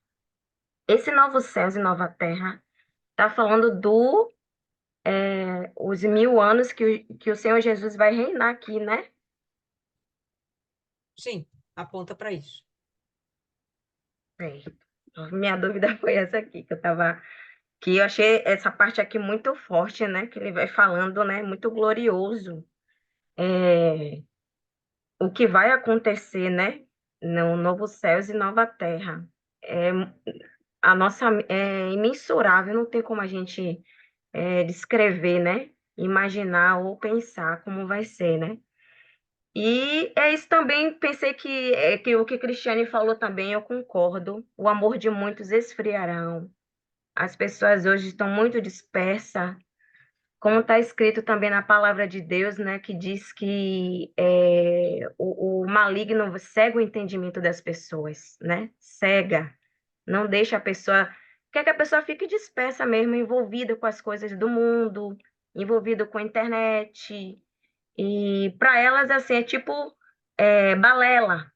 Esse novo céus e nova terra tá falando os 1000 anos que o Senhor Jesus vai reinar aqui, né? Sim, aponta para isso. É. Minha dúvida foi essa aqui, que eu achei essa parte aqui muito forte, né? Que ele vai falando, né? Muito glorioso. É, o que vai acontecer, né? No novo céus e nova terra. É, a nossa é imensurável, não tem como a gente descrever, né? Imaginar ou pensar como vai ser, né? E é isso também, pensei que o que Cristiane falou também, eu concordo. O amor de muitos esfriarão. As pessoas hoje estão muito dispersas, como está escrito também na palavra de Deus, né, que diz que o maligno cega o entendimento das pessoas, né? Cega, não deixa a pessoa, quer que a pessoa fique dispersa mesmo, envolvida com as coisas do mundo, envolvida com a internet, e para elas, assim, é tipo balela,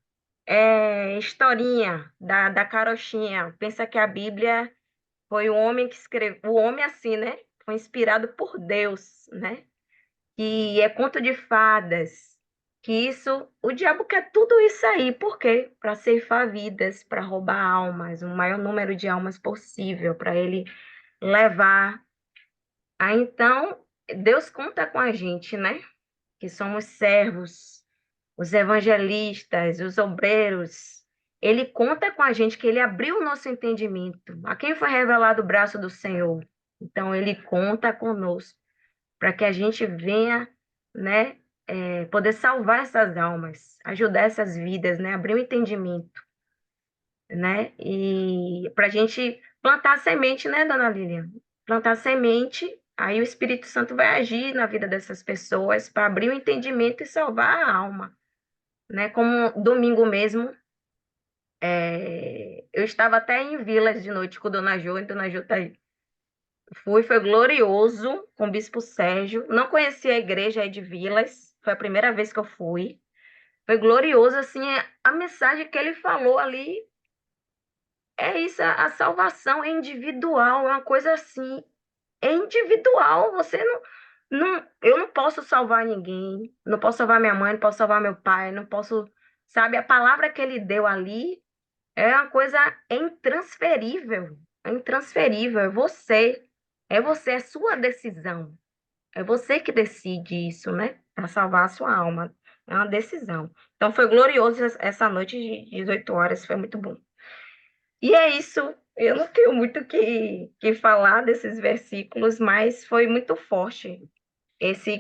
historinha da carochinha. Pensa que a Bíblia foi o homem que escreveu, o homem assim, né? Foi inspirado por Deus, né? Que é conto de fadas, que isso, o diabo quer tudo isso aí, por quê? Para ceifar vidas, para roubar almas, o maior número de almas possível, para ele levar. Aí então, Deus conta com a gente, né? Que somos servos, os evangelistas, os obreiros. Ele conta com a gente, que ele abriu o nosso entendimento. A quem foi revelado o braço do Senhor? Então, ele conta conosco para que a gente venha, né, poder salvar essas almas, ajudar essas vidas, né, abrir o entendimento, né, e para a gente plantar a semente, né, dona Lilian? Plantar a semente, aí o Espírito Santo vai agir na vida dessas pessoas para abrir o entendimento e salvar a alma, né? Como domingo mesmo, eu estava até em Vilas de noite com Dona Jo, e Dona Jo tá aí. Foi glorioso com o Bispo Sérgio. Não conhecia a igreja aí de Vilas, foi a primeira vez que eu fui. Foi glorioso, assim, a mensagem que ele falou ali é isso, a salvação é individual, é uma coisa assim, é individual, você eu não posso salvar ninguém, não posso salvar minha mãe, não posso salvar meu pai, não posso, sabe, a palavra que ele deu ali é uma coisa intransferível, é você, é sua decisão, é você que decide isso, né, para salvar a sua alma, é uma decisão. Então foi glorioso essa noite de 18 horas, foi muito bom. E é isso. Eu não tenho muito que falar desses versículos, mas foi muito forte esse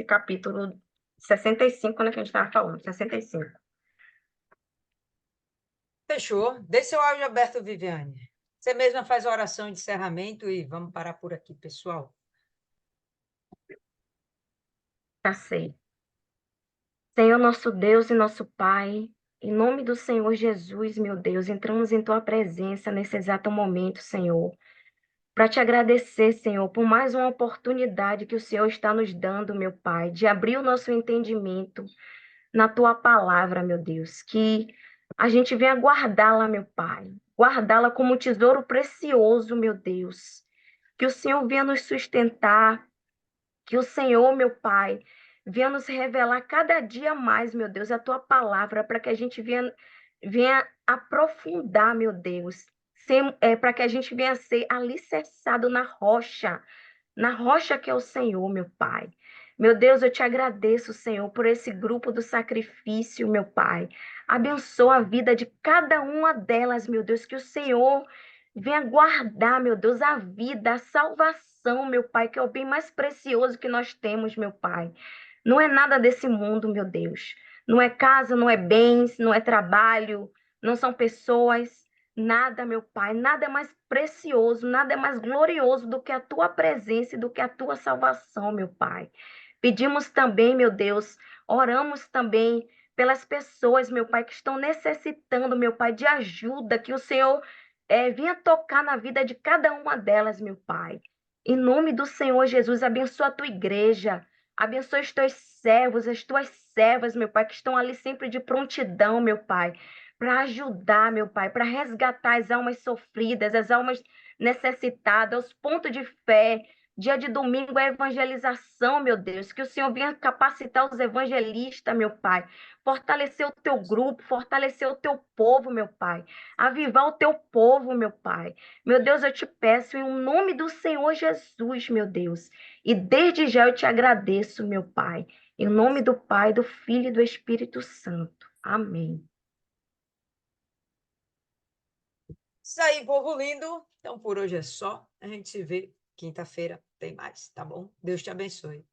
capítulo 65, né, que a gente estava falando, 65. Fechou. Deixe seu áudio aberto, Viviane. Você mesma faz a oração de encerramento e vamos parar por aqui, pessoal. Tá certo. Senhor nosso Deus e nosso Pai, em nome do Senhor Jesus, meu Deus, entramos em tua presença nesse exato momento, Senhor, para te agradecer, Senhor, por mais uma oportunidade que o Senhor está nos dando, meu Pai, de abrir o nosso entendimento na tua palavra, meu Deus, que a gente venha guardá-la, meu Pai, guardá-la como um tesouro precioso, meu Deus, que o Senhor venha nos sustentar, que o Senhor, meu Pai, venha nos revelar cada dia mais, meu Deus, a tua palavra, para que a gente venha aprofundar, meu Deus, para que a gente venha ser alicerçado na rocha que é o Senhor, meu Pai. Meu Deus, eu te agradeço, Senhor, por esse grupo do sacrifício, meu Pai. Abençoa a vida de cada uma delas, meu Deus, que o Senhor venha guardar, meu Deus, a vida, a salvação, meu Pai, que é o bem mais precioso que nós temos, meu Pai. Não é nada desse mundo, meu Deus. Não é casa, não é bens, não é trabalho, não são pessoas. Nada, meu Pai, nada é mais precioso, nada é mais glorioso do que a tua presença e do que a tua salvação, meu Pai. Pedimos também, meu Deus, oramos também pelas pessoas, meu Pai, que estão necessitando, meu Pai, de ajuda, que o Senhor venha tocar na vida de cada uma delas, meu Pai. Em nome do Senhor Jesus, abençoa a tua igreja, abençoa os teus servos, as tuas servas, meu Pai, que estão ali sempre de prontidão, meu Pai, para ajudar, meu Pai, para resgatar as almas sofridas, as almas necessitadas, os pontos de fé. Dia de domingo é evangelização, meu Deus. Que o Senhor venha capacitar os evangelistas, meu Pai. Fortalecer o teu grupo, fortalecer o teu povo, meu Pai. Avivar o teu povo, meu Pai. Meu Deus, eu te peço em nome do Senhor Jesus, meu Deus. E desde já eu te agradeço, meu Pai. Em nome do Pai, do Filho e do Espírito Santo. Amém. Isso aí, povo lindo. Então, por hoje é só. A gente se vê quinta-feira. Tem mais, tá bom? Deus te abençoe.